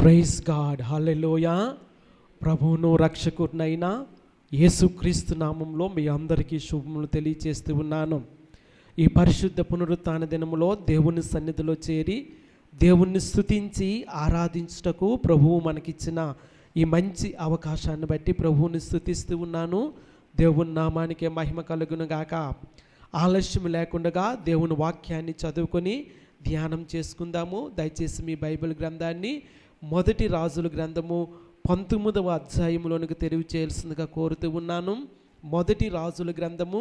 Praise God, హల్లెలూయా. ప్రభువును రక్షకుడినైనా యేసుక్రీస్తు నామంలో మీ అందరికీ శుభములు తెలియచేస్తూ ఉన్నాను. ఈ పరిశుద్ధ పునరుత్థాన దినములో దేవుని సన్నిధిలో చేరి దేవుణ్ణి స్తుతించి ఆరాధించుటకు ప్రభువు మనకిచ్చిన ఈ మంచి అవకాశాన్ని బట్టి ప్రభువుని స్తుతిస్తూ ఉన్నాను. దేవుని నామానికే మహిమ కలుగును గాక. ఆలస్యం లేకుండా దేవుని వాక్యాన్ని చదువుకొని ధ్యానం చేసుకుందాము. దయచేసి మీ బైబిల్ గ్రంథాన్ని మొదటి రాజుల గ్రంథము 19వ అధ్యాయంలోనికి తెరివి చేయాల్సిందిగా కోరుతూ ఉన్నాను. మొదటి రాజుల గ్రంథము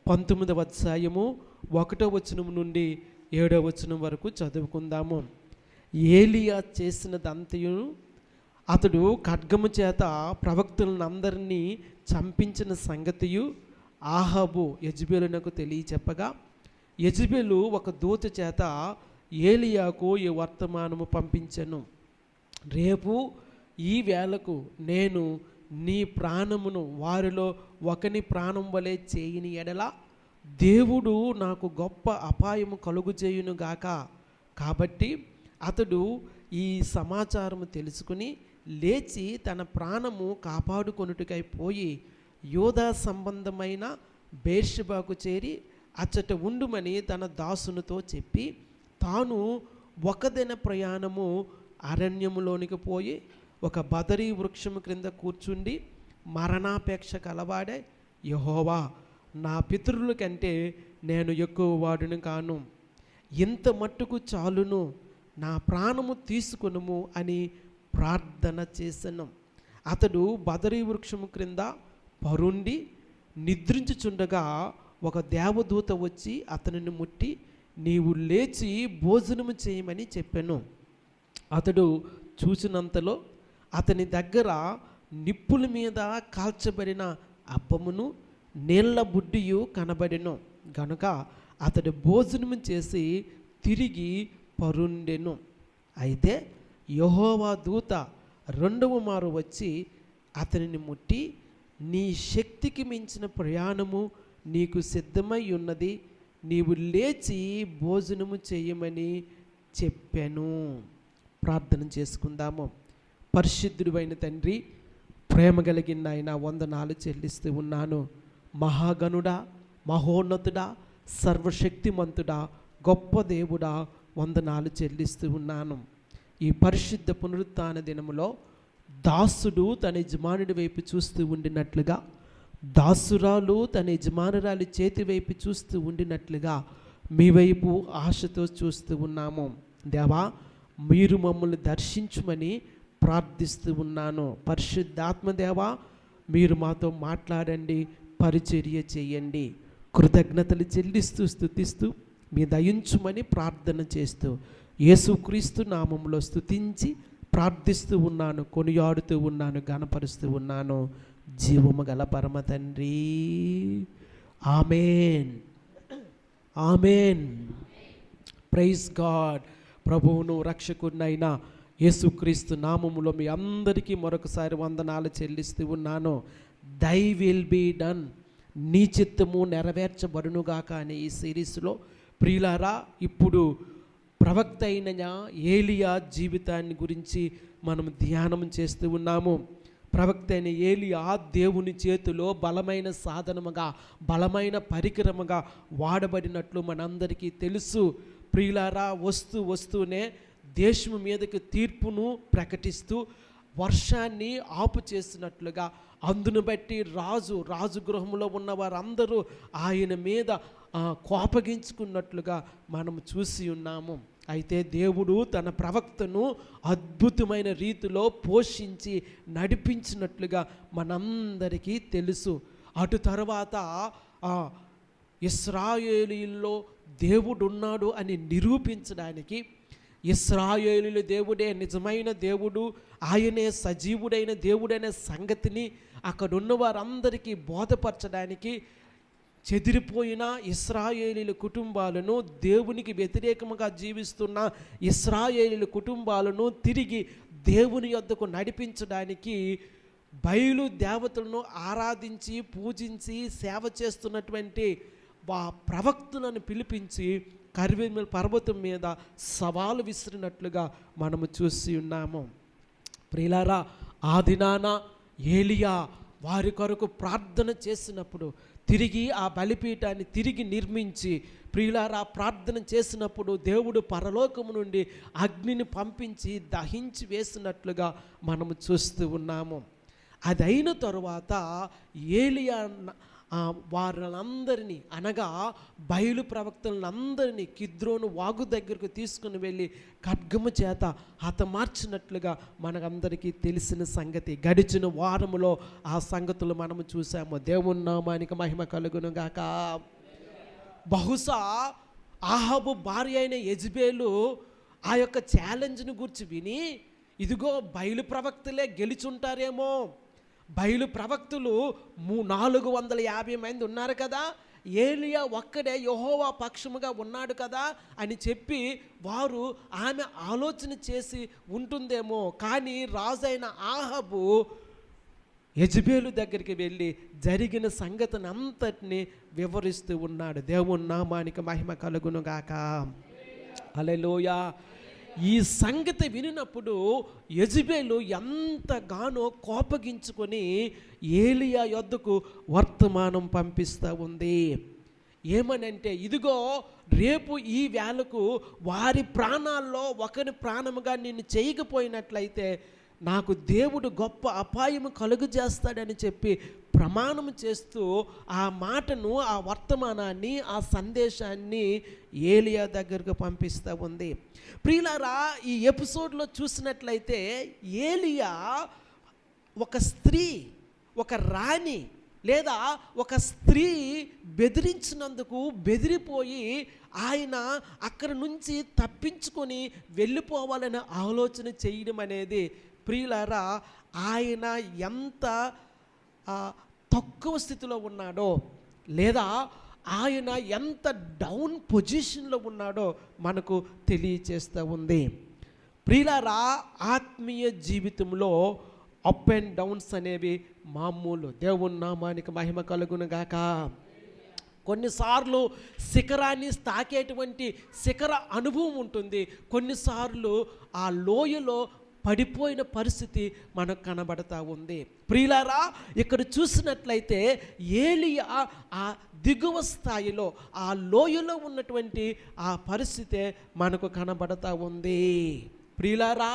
19వ అధ్యాయము 1వ వచనం నుండి 7వ వచనం వరకు చదువుకుందాము. ఏలియా చేసినదంతయు, అతడు ఖడ్గము చేత ప్రవక్తలను అందరినీ చంపించిన సంగతియు ఆహాబు యెజెబెలునకు తెలియచెప్పగా, యెజెబెలు ఒక దూత చేత ఏలియాకు ఈ వర్తమానము పంపించెను. రేపు ఈ వేళకు నేను నీ ప్రాణమును వారిలో ఒకని ప్రాణం వలె చేయని ఎడల దేవుడు నాకు గొప్ప అపాయము కలుగు చేయునుగాక. కాబట్టి అతడు ఈ సమాచారము తెలుసుకుని లేచి తన ప్రాణము కాపాడుకొనుటకై పోయి యోధా సంబంధమైన బేర్షెబాకు చేరి అచ్చట ఉండుమని తన దాసునితో చెప్పి, తాను ఒకదిన ప్రయాణము అరణ్యములోనికి పోయి ఒక బదరీ వృక్షము క్రింద కూర్చుండి మరణాపేక్ష కలవాడే, యెహోవా, నా పితరుల కంటే నేను ఎక్కువ వాడును కాను, ఇంత మట్టుకు చాలును, నా ప్రాణము తీసుకొనుము అని ప్రార్థన చేసెను. అతడు బదరీ వృక్షము క్రింద పరుండి నిద్రించుచుండగా ఒక దేవదూత వచ్చి అతనిని ముట్టి, నీవు లేచి భోజనము చేయమని చెప్పెను. అతడు చూసినంతలో అతని దగ్గర నిప్పుల మీద కాల్చబడిన అప్పమును నీళ్ల బుడ్డియు కనబడెను గనుక అతడు భోజనము చేసి తిరిగి పరుండెను. అయితే యెహోవా దూత రెండవ మారు వచ్చి అతనిని ముట్టి, నీ శక్తికి మించిన ప్రయాణము నీకు సిద్ధమై ఉన్నది, నీవు లేచి భోజనము చేయమని చెప్పాను. ప్రార్థన చేసుకుందాము. పరిశుద్ధుడైన తండ్రి, ప్రేమ కలిగిన ఆయన వందనాలు చెల్లిస్తూ ఉన్నాను. మహాగణుడా, మహోన్నతుడా, సర్వశక్తిమంతుడా, గొప్ప దేవుడా, వందనాలు చెల్లిస్తూ ఉన్నాను. ఈ పరిశుద్ధ పునరుత్థాన దినములో దాసుడు తన యజమానుడి వైపు చూస్తూ ఉండినట్లుగా, దాసురాలు తన యజమానురాలి చేతి వైపు చూస్తూ ఉండినట్లుగా మీ వైపు ఆశతో చూస్తూ ఉన్నాము. దేవా, మీరు మమ్మల్ని దర్శించమని ప్రార్థిస్తూ ఉన్నాను. పరిశుద్ధాత్మదేవా, మీరు మాతో మాట్లాడండి, పరిచర్య చేయండి. కృతజ్ఞతలు చెల్లిస్తూ స్తుతిస్తూ మీ దయించుమని ప్రార్థన చేస్తూ యేసుక్రీస్తు నామంలో స్తుతించి ప్రార్థిస్తూ ఉన్నాను, కొనియాడుతూ ఉన్నాను, గణపరుస్తూ ఉన్నాను. జీవము గల పరమ తండ్రి, ఆమేన్, ఆమేన్. Praise God. ప్రభువును రక్షకుడినైనా యేసుక్రీస్తు నామములో మీ అందరికీ మరొకసారి వందనాలు చెల్లిస్తూ ఉన్నాను. దై విల్ బీ డన్, నీ చిత్తము నెరవేర్చబడునుగాక అనే ఈ సిరీస్లో ప్రియులారా, ఇప్పుడు ప్రవక్త అయిన ఏలియా జీవితాన్ని గురించి మనం ధ్యానం చేస్తూ ఉన్నాము. ప్రవక్త అయిన ఏలియా దేవుని చేతిలో బలమైన సాధనముగా, బలమైన పరికరముగా వాడబడినట్లు మనందరికీ తెలుసు. ప్రియులారా, వస్తూనే దేశము మీదకి తీర్పును ప్రకటిస్తూ వర్షాన్ని ఆపు చేసినట్లుగా, అందును బట్టి రాజు గృహంలో ఉన్న వారందరూ ఆయన మీద కోపగించుకున్నట్లుగా మనం చూసి ఉన్నాము. అయితే దేవుడు తన ప్రవక్తను అద్భుతమైన రీతిలో పోషించి నడిపించినట్లుగా మనందరికీ తెలుసు. అటు తర్వాత ఇశ్రాయేలీయుల్లో దేవుడు ఉన్నాడు అని నిరూపించడానికి, ఇశ్రాయేలీయుల దేవుడే నిజమైన దేవుడు, ఆయనే సజీవుడైన దేవుడైన సంగతిని అక్కడున్న వారందరికీ బోధపరచడానికి చెదిరిపోయిన ఇశ్రాయేలీయుల కుటుంబాలను, దేవునికి వ్యతిరేకముగా జీవిస్తున్న ఇశ్రాయేలీయుల కుటుంబాలను తిరిగి దేవుని యొద్దకు నడిపించడానికి బయలు దేవతలను ఆరాధించి పూజించి సేవ చేస్తున్నటువంటి ప్రవక్తలను పిలిపించి కర్మెలు పర్వతం మీద సవాలు విసిరినట్లుగా మనము చూసి ఉన్నాము. ప్రియులారా, ఆ దినాన ఏలియా వారి కొరకు ప్రార్థన చేసినప్పుడు, తిరిగి ఆ బలిపీఠాన్ని తిరిగి నిర్మించి, ప్రియులారా ప్రార్థన చేసినప్పుడు దేవుడు పరలోకము నుండి అగ్నిని పంపించి దహించి వేసినట్లుగా మనము చూస్తూ ఉన్నాము. అదైన తరువాత ఏలియా వారందరినీ, అనగా బయలు ప్రవక్తలందరినీ కిద్రోను వాగు దగ్గరకు తీసుకుని వెళ్ళి ఖడ్గము చేత హతమార్చినట్లుగా మనకందరికీ తెలిసిన సంగతి. గడిచిన వారములో ఆ సంగతులు మనము చూసాము. దేవుని నామానికి మహిమ కలుగును గాక. బహుశా ఆహాబు భార్య అయిన యెజబెలు ఆ యొక్క ఛాలెంజ్ను గురించి విని, ఇదిగో బయలు ప్రవక్తలే గెలుచుంటారేమో, బయలు ప్రవక్తులు 450 మంది ఉన్నారు కదా, ఏలియా ఒక్కడే యెహోవా పక్షముగా ఉన్నాడు కదా అని చెప్పి వారు ఆమె ఆలోచన చేసి ఉంటుందేమో. కానీ రాజైన ఆహాబు యెజబెలు దగ్గరికి వెళ్ళి జరిగిన సంగతిని అంతటిని వివరిస్తూ ఉన్నాడు. దేవుని నామానికి మహిమ కలుగును గాక. హల్లెలూయా. ఈ సంగతి వినినప్పుడు యెజబెలు ఎంతగానో కోపగించుకొని ఏలియా యొద్దకు వర్తమానం పంపిస్తూ ఉంది. ఏమనంటే, ఇదిగో రేపు ఈ వేళకు వారి ప్రాణాల్లో ఒకరి ప్రాణముగా నిన్ను చేయకపోయినట్లయితే నాకు దేవుడు గొప్ప అపాయము కలుగజేస్తాడని చెప్పి ప్రమాణం చేస్తూ ఆ మాటను, ఆ వర్తమానాన్ని, ఆ సందేశాన్ని ఏలియా దగ్గరకు పంపిస్తూ ఉంది. ప్రియులారా, ఈ ఎపిసోడ్లో చూసినట్లయితే ఏలియా ఒక స్త్రీ, ఒక రాణి లేదా ఒక స్త్రీ బెదిరించినందుకు బెదిరిపోయి ఆయన అక్కడి నుంచి తప్పించుకొని వెళ్ళిపోవాలని ఆలోచన చేయడం అనేది, ప్రియులారా, ఆయన ఎంత తక్కువ స్థితిలో ఉన్నాడో లేదా ఆయన ఎంత డౌన్ పొజిషన్లో ఉన్నాడో మనకు తెలియచేస్తూ ఉంది. ప్రియులారా, ఆత్మీయ జీవితంలో అప్ అండ్ డౌన్స్ అనేవి మామూలు. దేవుని నామానికి మహిమ కలుగును గాక. కొన్నిసార్లు శిఖరాన్ని తాకేటువంటి శిఖర అనుభవం ఉంటుంది, కొన్నిసార్లు ఆ లోయలో పడిపోయిన పరిస్థితి మనకు కనబడతా ఉంది. ప్రియులారా, ఇక్కడ చూసినట్లయితే ఏలియా ఆ దిగువ స్థాయిలో, ఆ లోయలో ఉన్నటువంటి ఆ పరిస్థితే మనకు కనబడతా ఉంది. ప్రియులారా,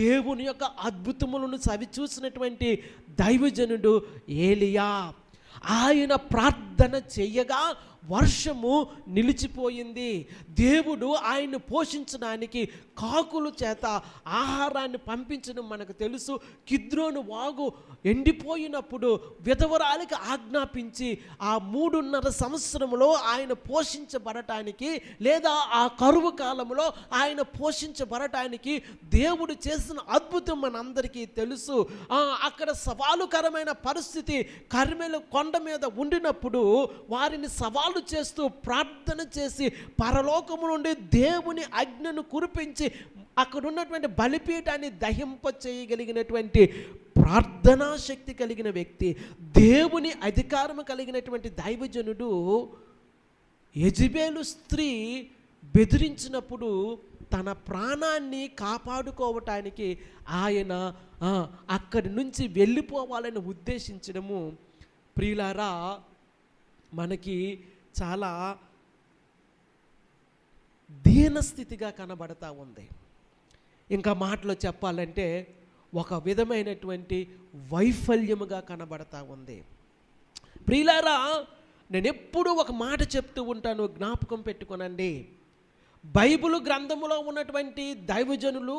దేవుని యొక్క అద్భుతములను చవి చూసినటువంటి దైవజనుడు ఏలియా, ఆయన ప్రార్థన చెయ్యగా వర్షము నిలిచిపోయింది. దేవుడు ఆయన్ని పోషించడానికి కాకుల చేత ఆహారాన్ని పంపించడం మనకు తెలుసు. కిద్రోను వాగు ఎండిపోయినప్పుడు విధవరాలికి ఆజ్ఞాపించి ఆ 3.5 సంవత్సరంలో ఆయన పోషించబడటానికి లేదా ఆ కరువు కాలంలో ఆయన పోషించబడటానికి దేవుడు చేసిన అద్భుతం మనందరికీ తెలుసు. అక్కడ సవాలుకరమైన పరిస్థితి, కర్మెలు కొండ మీద ఉండినప్పుడు వారిని సవాలు చేస్తూ ప్రార్థన చేసి పరలోకము నుండి దేవుని ఆజ్ఞను కురిపించి అక్కడ ఉన్నటువంటి బలిపీఠాన్ని దహింప చేయగలిగినటువంటి ప్రార్థనా శక్తి కలిగిన వ్యక్తి, దేవుని అధికారం కలిగినటువంటి దైవజనుడు యెజబెలు స్త్రీ బెదిరించినప్పుడు తన ప్రాణాన్ని కాపాడుకోవటానికి ఆయన అక్కడి నుంచి వెళ్ళిపోవాలని ఉద్దేశించడము, ప్రియులారా, మనకి చాలా దీనస్థితిగా కనబడతా ఉంది. ఇంకా మాటలో చెప్పాలంటే ఒక విధమైనటువంటి వైఫల్యముగా కనబడతా ఉంది. ప్రియులారా, నేను ఎప్పుడూ ఒక మాట చెప్తూ ఉంటాను, జ్ఞాపకం పెట్టుకోనండి. బైబిల్ గ్రంథములో ఉన్నటువంటి దైవజనులు,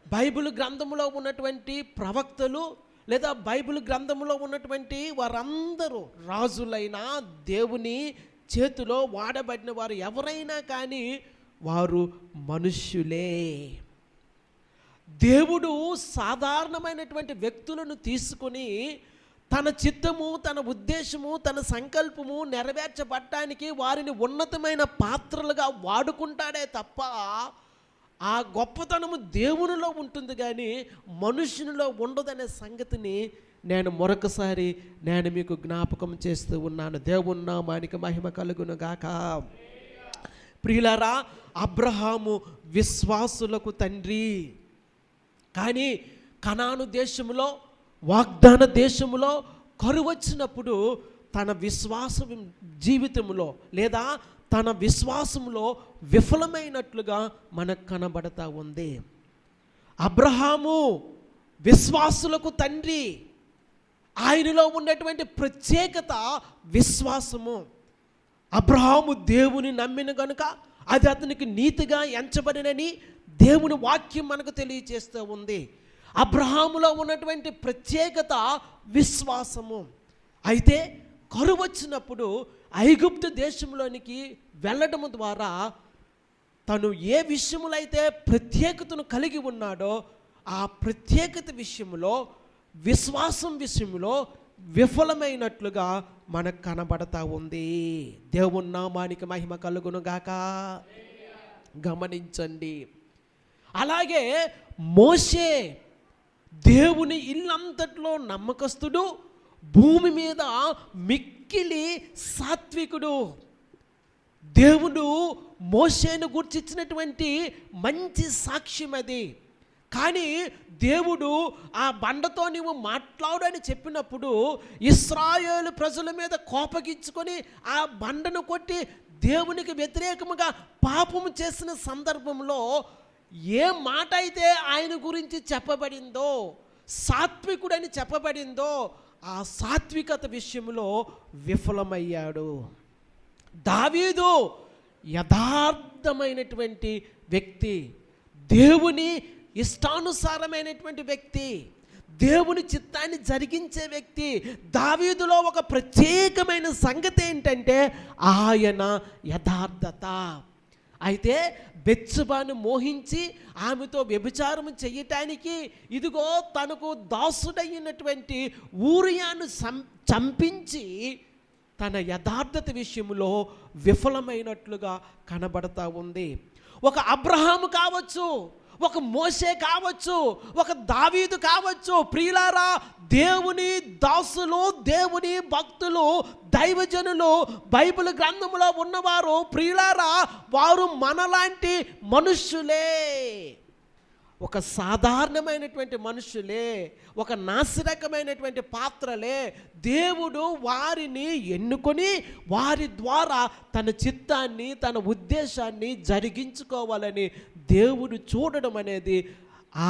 బైబిల్ గ్రంథములో ఉన్నటువంటి ప్రవక్తలు లేదా బైబిల్ గ్రంథములో ఉన్నటువంటి వారందరూ రాజులైనా దేవుని చేతిలో వాడబడిన వారు ఎవరైనా కానీ వారు మనుష్యులే. దేవుడు సాధారణమైనటువంటి వ్యక్తులను తీసుకొని తన చిత్తము, తన ఉద్దేశము, తన సంకల్పము నెరవేర్చబడటానికి వారిని ఉన్నతమైన పాత్రలుగా వాడుకుంటాడే తప్ప ఆ గొప్పతనము దేవునిలో ఉంటుంది కానీ మనుషునిలో ఉండదనే సంగతిని నేను మరొకసారి మీకు జ్ఞాపకం చేస్తూ ఉన్నాను. దేవుని నామానికి మహిమ కలుగును గాక. ప్రియులారా, అబ్రహాము విశ్వాసులకు తండ్రి, కానీ కనాను దేశములో, వాగ్దాన దేశములో కరువు వచ్చినప్పుడు తన విశ్వాస జీవితంలో లేదా తన విశ్వాసంలో విఫలమైనట్లుగా మనకు కనబడతా ఉంది. అబ్రహాము విశ్వాసులకు తండ్రి. ఆయనలో ఉన్నటువంటి ప్రత్యేకత విశ్వాసము. అబ్రహాము దేవుని నమ్మిన కనుక అది అతనికి నీతిగా ఎంచబడినని దేవుని వాక్యం మనకు తెలియజేస్తూ ఉంది. అబ్రహాములో ఉన్నటువంటి ప్రత్యేకత విశ్వాసము. అయితే కరువు వచ్చినప్పుడు ఐగుప్తు దేశంలోనికి వెళ్ళడం ద్వారా తను ఏ విషయములో అయితే ప్రత్యేకతను కలిగి ఉన్నాడో ఆ ప్రత్యేకత విషయంలో, విశ్వాసం విషయంలో విఫలమైనట్లుగా మనకు కనబడతా ఉంది. దేవుని నామానికి మహిమ కలుగును గాక. గమనించండి. అలాగే మోషే దేవుని ఇల్లంతట్లో నమ్మకస్తుడు, భూమి మీద మిక్కిలి సాత్వికుడు. దేవుడు మోషేను గుర్చిచ్చినటువంటి మంచి సాక్ష్యం అది. కానీ దేవుడు ఆ బండతో నీవు మాట్లాడని చెప్పినప్పుడు ఇశ్రాయేలు ప్రజల మీద కోపగించుకొని ఆ బండను కొట్టి దేవునికి వ్యతిరేకముగా పాపము చేసిన సందర్భంలో ఏ మాట అయితే ఆయన గురించి చెప్పబడిందో, సాత్వికుడని చెప్పబడిందో, ఆ సాత్వికత విషయంలో విఫలమయ్యాడు. దావీదు యథార్థమైనటువంటి వ్యక్తి, దేవుని ఇష్టానుసారమైనటువంటి వ్యక్తి, దేవుని చిత్తాన్ని జరిగించే వ్యక్తి. దావీదులో ఒక ప్రత్యేకమైన సంగతి ఏంటంటే ఆయన యథార్థత. అయితే బెత్షెబాను మోహించి ఆమెతో వ్యభిచారం చేయటానికి ఇదిగో తనకు దాసుడైనటువంటి ఊరియాను చంపించి తన యథార్థత విషయంలో విఫలమైనట్లుగా కనబడతా ఉంది. ఒక అబ్రహాము కావచ్చు, ఒక మోషే కావచ్చు, ఒక దావీదు కావచ్చు. ప్రియులారా, దేవుని దాసులు, దేవుని భక్తులు, దైవజనులు, బైబిల్ గ్రంథంలో ఉన్నవారు, ప్రియులారా, వారు మనలాంటి మనుష్యులే. ఒక సాధారణమైనటువంటి మనుషులే, ఒక నాసిరకమైనటువంటి పాత్రలే. దేవుడు వారిని ఎన్నుకొని వారి ద్వారా తన చిత్తాన్ని, తన ఉద్దేశాన్ని జరిగించుకోవాలని దేవుడు చూడడం అనేది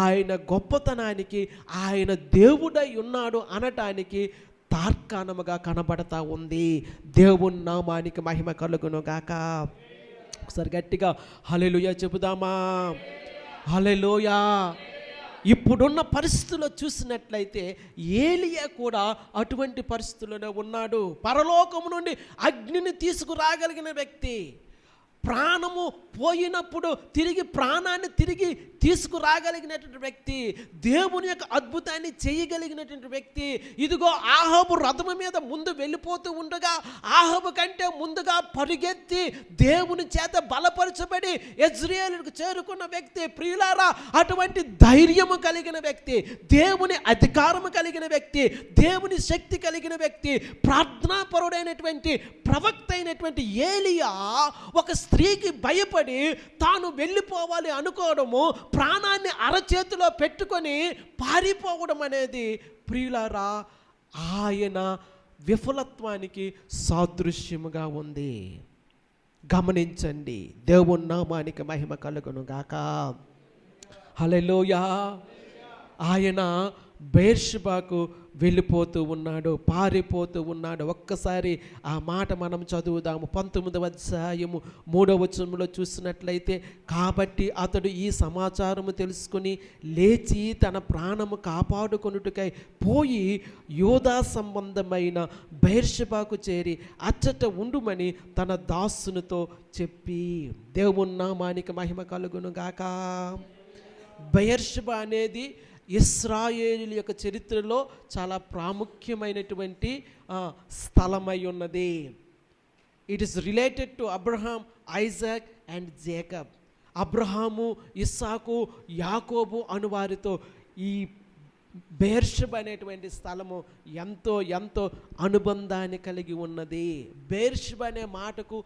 ఆయన గొప్పతనానికి, ఆయన దేవుడై ఉన్నాడు అనటానికి తార్కాణముగా కనబడతా ఉంది. దేవుని నామానికి మహిమ కలుగును గాక. ఒకసారి గట్టిగా హల్లెలూయా చెబుదామా? హల్లెలూయా. ఇప్పుడున్న పరిస్థితుల్లో చూసినట్లయితే ఏలియా కూడా అటువంటి పరిస్థితుల్లోనే ఉన్నాడు. పరలోకము నుండి అగ్నిని తీసుకురాగలిగిన వ్యక్తి, ప్రాణము పోయినప్పుడు తిరిగి ప్రాణాన్ని తిరిగి తీసుకురాగలిగినటువంటి వ్యక్తి, దేవుని యొక్క అద్భుతాన్ని చేయగలిగినటువంటి వ్యక్తి. ఇదిగో ఆహాబు రథము మీద ముందు వెళ్ళిపోతూ ఉండగా ఆహాబు కంటే ముందుగా పరిగెత్తి దేవుని చేత బలపరచబడి యెజ్రెయేలుకు చేరుకున్న వ్యక్తి. ప్రియులారా, అటువంటి ధైర్యము కలిగిన వ్యక్తి, దేవుని అధికారము కలిగిన వ్యక్తి, దేవుని శక్తి కలిగిన వ్యక్తి, ప్రార్థనాపరుడైనటువంటి ప్రవక్త అయినటువంటి ఏలియా ఒక స్త్రీకి భయపడి తాను వెళ్ళిపోవాలి అనుకోవడము, ప్రాణాన్ని అరచేతిలో పెట్టుకొని పారిపోవడం అనేది ప్రియులారా ఆయన విఫలత్వానికి సాదృశ్యముగా ఉంది. గమనించండి. దేవుని నామానికి మహిమ కలుగును గాక. హల్లెలూయా. ఆయన బెర్షెబాకు వెళ్ళిపోతూ ఉన్నాడు, పారిపోతూ ఉన్నాడు. ఒక్కసారి ఆ మాట మనం చదువుదాము. 19వ అధ్యాయము 3వ వచనంలో చూసినట్లయితే, కాబట్టి అతడు ఈ సమాచారము తెలుసుకుని లేచి తన ప్రాణము కాపాడుకొనుటకై పోయి యోధా సంబంధమైన బెర్షెబాకు చేరి అచ్చట ఉండుమని తన దాసునితో చెప్పి. దేవుని నామానికి మహిమ కలుగును గాక. బెర్షెబా అనేది ఇశ్రాయేలు యొక్క చరిత్రలో చాలా ప్రాముఖ్యమైనటువంటి స్థలమై ఉన్నది. It is related to Abraham, Isaac and Jacob. అబ్రహాము, ఇస్సాకు, యాకోబు అనువారితో ఈ బెర్షెబా అనేటువంటి స్థలము ఎంతో ఎంతో అనుబంధాన్ని కలిగి ఉన్నది. బెర్షెబా అనే మాటకు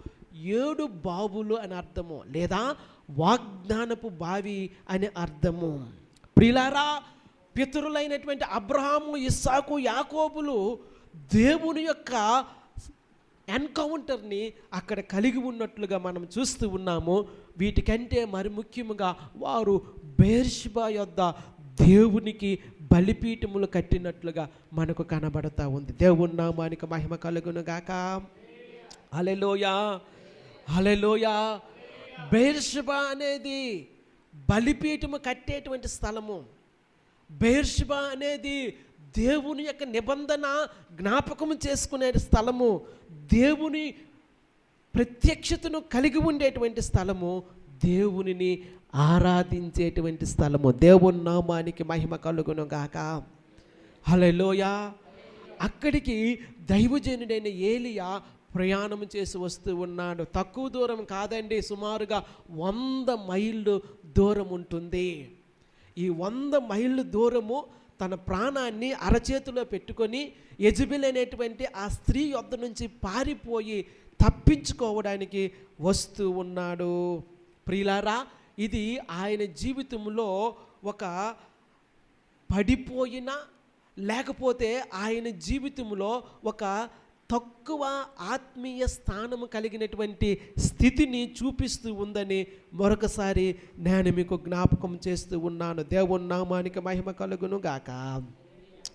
7 బావులు అని అర్థము, లేదా వాగ్దానపు బావి అని అర్థము. ప్రియులారా, పితరులైనటువంటి అబ్రహాము, ఇస్సాకు, యాకోబులు దేవుని యొక్క ఎన్కౌంటర్ని అక్కడ కలిగి ఉన్నట్లుగా మనం చూస్తూ ఉన్నాము. వీటికంటే మరి ముఖ్యముగా వారు బెయేర్షెబా యొద్ద దేవునికి బలిపీఠములు కట్టినట్లుగా మనకు కనబడతా ఉంది. దేవుని నామానికి మహిమ కలుగును గాక. హల్లెలూయా, హల్లెలూయా. బెయేర్షెబా అనేది బలిపీఠము కట్టేటువంటి స్థలము. బెయేర్షెబా అనేది దేవుని యొక్క నిబంధన జ్ఞాపకము చేసుకునే స్థలము, దేవుని ప్రత్యక్షతను కలిగి ఉండేటువంటి స్థలము, దేవునిని ఆరాధించేటువంటి స్థలము. దేవుని నామానికి మహిమ కలుగును గాక. హల్లెలూయా. అక్కడికి దైవజనుడైన ఏలియా ప్రయాణం చేసి వస్తూ ఉన్నాడు. తక్కువ దూరం కాదండి, సుమారుగా 100 మైళ్ళు దూరం ఉంటుంది. ఈ 100 మైళ్ళు దూరము తన ప్రాణాన్ని అరచేతిలో పెట్టుకొని యెజబెల్ అనేటువంటి ఆ స్త్రీ యొద్ద నుంచి పారిపోయి తప్పించుకోవడానికి వస్తూ ఉన్నాడు. ప్రియులారా, ఇది ఆయన జీవితంలో ఒక పడిపోయిన, లేకపోతే ఆయన జీవితంలో ఒక తక్కువ ఆత్మీయ స్థానము కలిగినటువంటి స్థితిని చూపిస్తూ ఉందని మరొకసారి నేను మీకు జ్ఞాపకం చేస్తూ ఉన్నాను. దేవుని నామానికి మహిమ కలుగును గాక.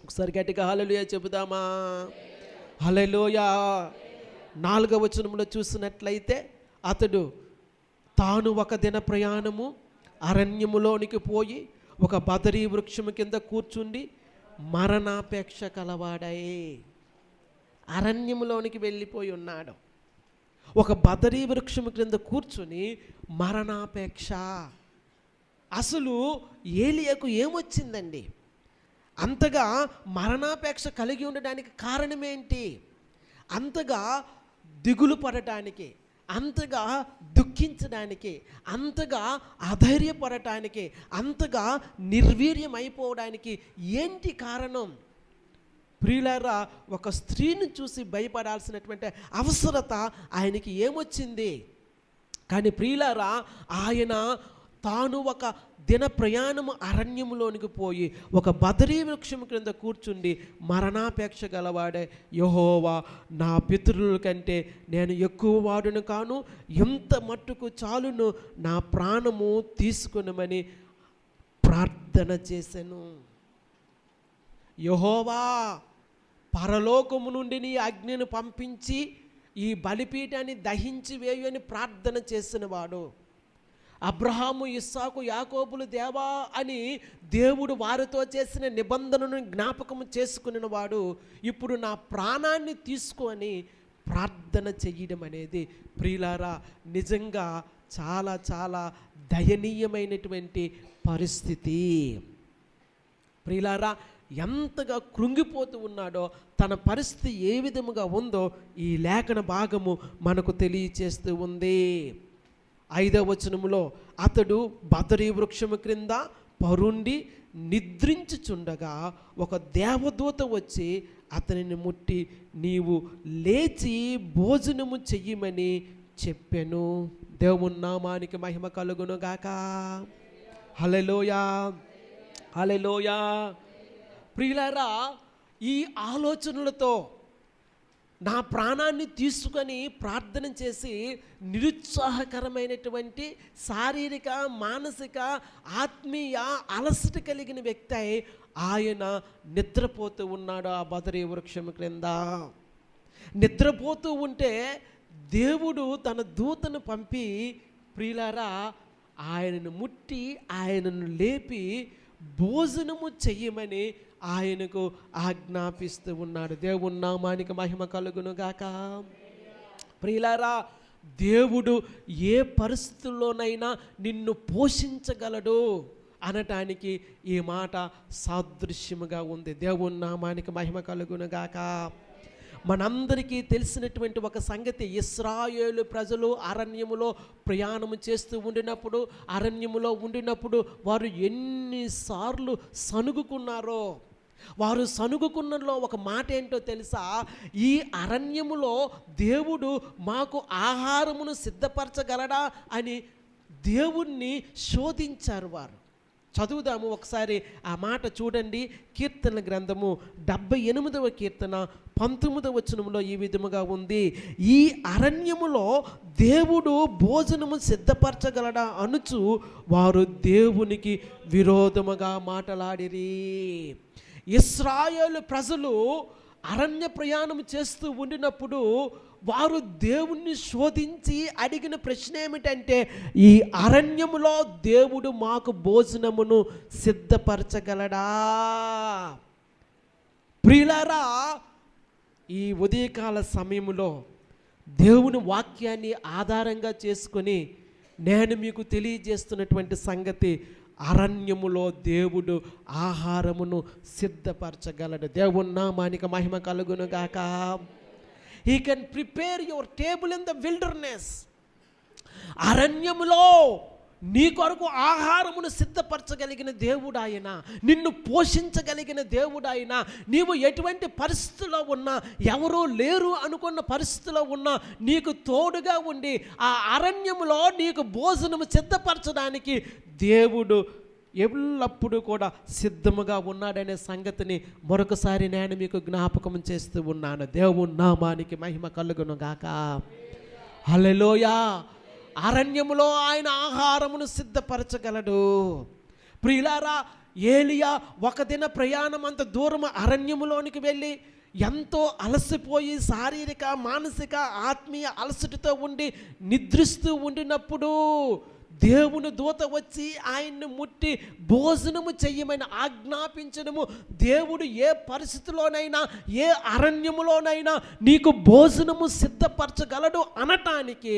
ఒకసారి గట్టిగా హల్లెలూయా చెబుదామా? హల్లెలూయా. 4వ వచనంలో చూసినట్లయితే, అతడు తాను ఒక దిన ప్రయాణము అరణ్యములోనికి పోయి ఒక బదరీ వృక్షము కింద కూర్చుండి మరణాపేక్ష కలవాడై అరణ్యములోనికి వెళ్ళిపోయి ఉన్నాడు. ఒక బదరీ వృక్షము క్రింద కూర్చుని మరణాపేక్ష. అసలు ఏలియాకు ఏమొచ్చిందండి? అంతగా మరణాపేక్ష కలిగి ఉండడానికి కారణమేంటి? అంతగా దిగులు పడటానికి, అంతగా దుఃఖించడానికి, అంతగా అధైర్యపడటానికి, అంతగా నిర్వీర్యం అయిపోవడానికి ఏంటి కారణం? ప్రియులారా, ఒక స్త్రీని చూసి భయపడాల్సినటువంటి అవసరత ఆయనకి ఏమొచ్చింది? కానీ ప్రియులారా, ఆయన తాను ఒక దిన ప్రయాణము అరణ్యములోనికి పోయి ఒక బదరీ వృక్షం క్రింద కూర్చుండి మరణాపేక్ష గలవాడే, యెహోవా, నా పితరుల కంటే నేను ఎక్కువ వాడును కాను, ఎంత మట్టుకు చాలును, నా ప్రాణము తీసుకొనమని ప్రార్థన చేశాను. యెహోవా, పరలోకము నుండి నీ అగ్నిని పంపించి ఈ బలిపీఠాన్ని దహించి వేయని ప్రార్థన చేసిన వాడు. అబ్రహాము, ఇస్సాకు, యాకోబులు దేవా అని దేవుడు వారితో చేసిన నిబంధనను జ్ఞాపకము చేసుకుని వాడు ఇప్పుడు నా ప్రాణాన్ని తీసుకొని ప్రార్థన చెయ్యడం అనేది ప్రియులారా నిజంగా చాలా చాలా దయనీయమైనటువంటి పరిస్థితి. ప్రియులారా, ఎంతగా కృంగిపోతూ ఉన్నాడో, తన పరిస్థితి ఏ విధముగా ఉందో ఈ లేఖన భాగము మనకు తెలియచేస్తూ ఉంది. 5వ వచనములో, అతడు బదరీ వృక్షము క్రింద పరుండి నిద్రించుచుండగా ఒక దేవదూత వచ్చి అతనిని ముట్టి, నీవు లేచి భోజనము చెయ్యమని చెప్పెను. దేవుని నామానికి మహిమ కలుగును గాక. హల్లెలూయా, హల్లెలూయా. ప్రియులారా, ఈ ఆలోచనలతో నా ప్రాణాన్ని తీసుకొని ప్రార్థన చేసి నిరుత్సాహకరమైనటువంటి శారీరక, మానసిక, ఆత్మీయ అలసట కలిగిన వ్యక్తి అయి ఆయన నిద్రపోతూ ఉన్నాడు ఆ బదరీ వృక్షం క్రింద. నిద్రపోతూ ఉంటే దేవుడు తన దూతను పంపి ప్రియులారా ఆయనను ముట్టి ఆయనను లేపి భోజనము చెయ్యమని ఆయనకు ఆజ్ఞాపిస్తూ ఉన్నాడు. దేవుని నామానికి మహిమ కలుగును గాక. ప్రియులారా, దేవుడు ఏ పరిస్థితుల్లోనైనా నిన్ను పోషించగలడు అనటానికి ఈ మాట సాదృశ్యముగా ఉంది. దేవుని నామానికి మహిమ కలుగును గాక. మనందరికీ తెలిసినటువంటి ఒక సంగతి, ఇశ్రాయేలు ప్రజలు అరణ్యములో ప్రయాణం చేస్తూ ఉండినప్పుడు వారు ఎన్నిసార్లు సనుగుకున్నారో. వారు సనుగుకున్నలో ఒక మాట ఏంటో తెలుసా? ఈ అరణ్యములో దేవుడు మాకు ఆహారమును సిద్ధపరచగలడా అని దేవుణ్ణి శోధించారు వారు. చదువుదాము ఒకసారి ఆ మాట చూడండి. కీర్తన గ్రంథము 78వ కీర్తన 19వ వచనంలో ఈ విధముగా ఉంది. ఈ అరణ్యములో దేవుడు భోజనము సిద్ధపరచగలడా అనుచు వారు దేవునికి విరోధముగా మాటలాడిరి. ఇశ్రాయేలు ప్రజలు అరణ్య ప్రయాణం చేస్తూ ఉండినప్పుడు వారు దేవుణ్ణి శోధించి అడిగిన ప్రశ్న ఏమిటంటే, ఈ అరణ్యములో దేవుడు మాకు భోజనమును సిద్ధపరచగలడా? ప్రియులారా, ఈ ఉదయకాల సమయంలో దేవుని వాక్యాన్ని ఆధారంగా చేసుకొని నేను మీకు తెలియజేస్తున్నటువంటి సంగతి, అరణ్యములో దేవుడు ఆహారమును సిద్ధపరచగలడు. దేవుని నామానికి మహిమ కలుగును గాక. He can prepare your table in the wilderness. అరణ్యములో నీ కొరకు ఆహారమును సిద్ధపరచగలిగిన దేవుడు ఆయన, నిన్ను పోషించగలిగిన దేవుడు ఆయన. నీవు ఎటువంటి పరిస్థితిలో ఉన్నా, ఎవరూ లేరు అనుకున్న పరిస్థితిలో ఉన్నా, నీకు తోడుగా ఉండి ఆ అరణ్యములో నీకు భోజనము సిద్ధపరచడానికి దేవుడు ఎల్లప్పుడూ కూడా సిద్ధముగా ఉన్నాడనే సంగతిని మరొకసారి నేను మీకు జ్ఞాపకం చేస్తూ ఉన్నాను. దేవుని నామానికి మహిమ కలుగును గాక. హల్లెలూయా. అరణ్యములో ఆయన ఆహారమును సిద్ధపరచగలడు. ప్రియులారా, ఏలియా ఒక దిన ప్రయాణం అంత దూరం అరణ్యములోనికి వెళ్ళి ఎంతో అలసిపోయి శారీరక మానసిక ఆత్మీయ అలసటతో ఉండి నిద్రిస్తూ ఉండినప్పుడు దేవుని దూత వచ్చి ఆయన్ని ముట్టి భోజనము చెయ్యమని ఆజ్ఞాపించడము, దేవుడు ఏ పరిస్థితిలోనైనా ఏ అరణ్యములోనైనా నీకు భోజనము సిద్ధపరచగలడు అనటానికి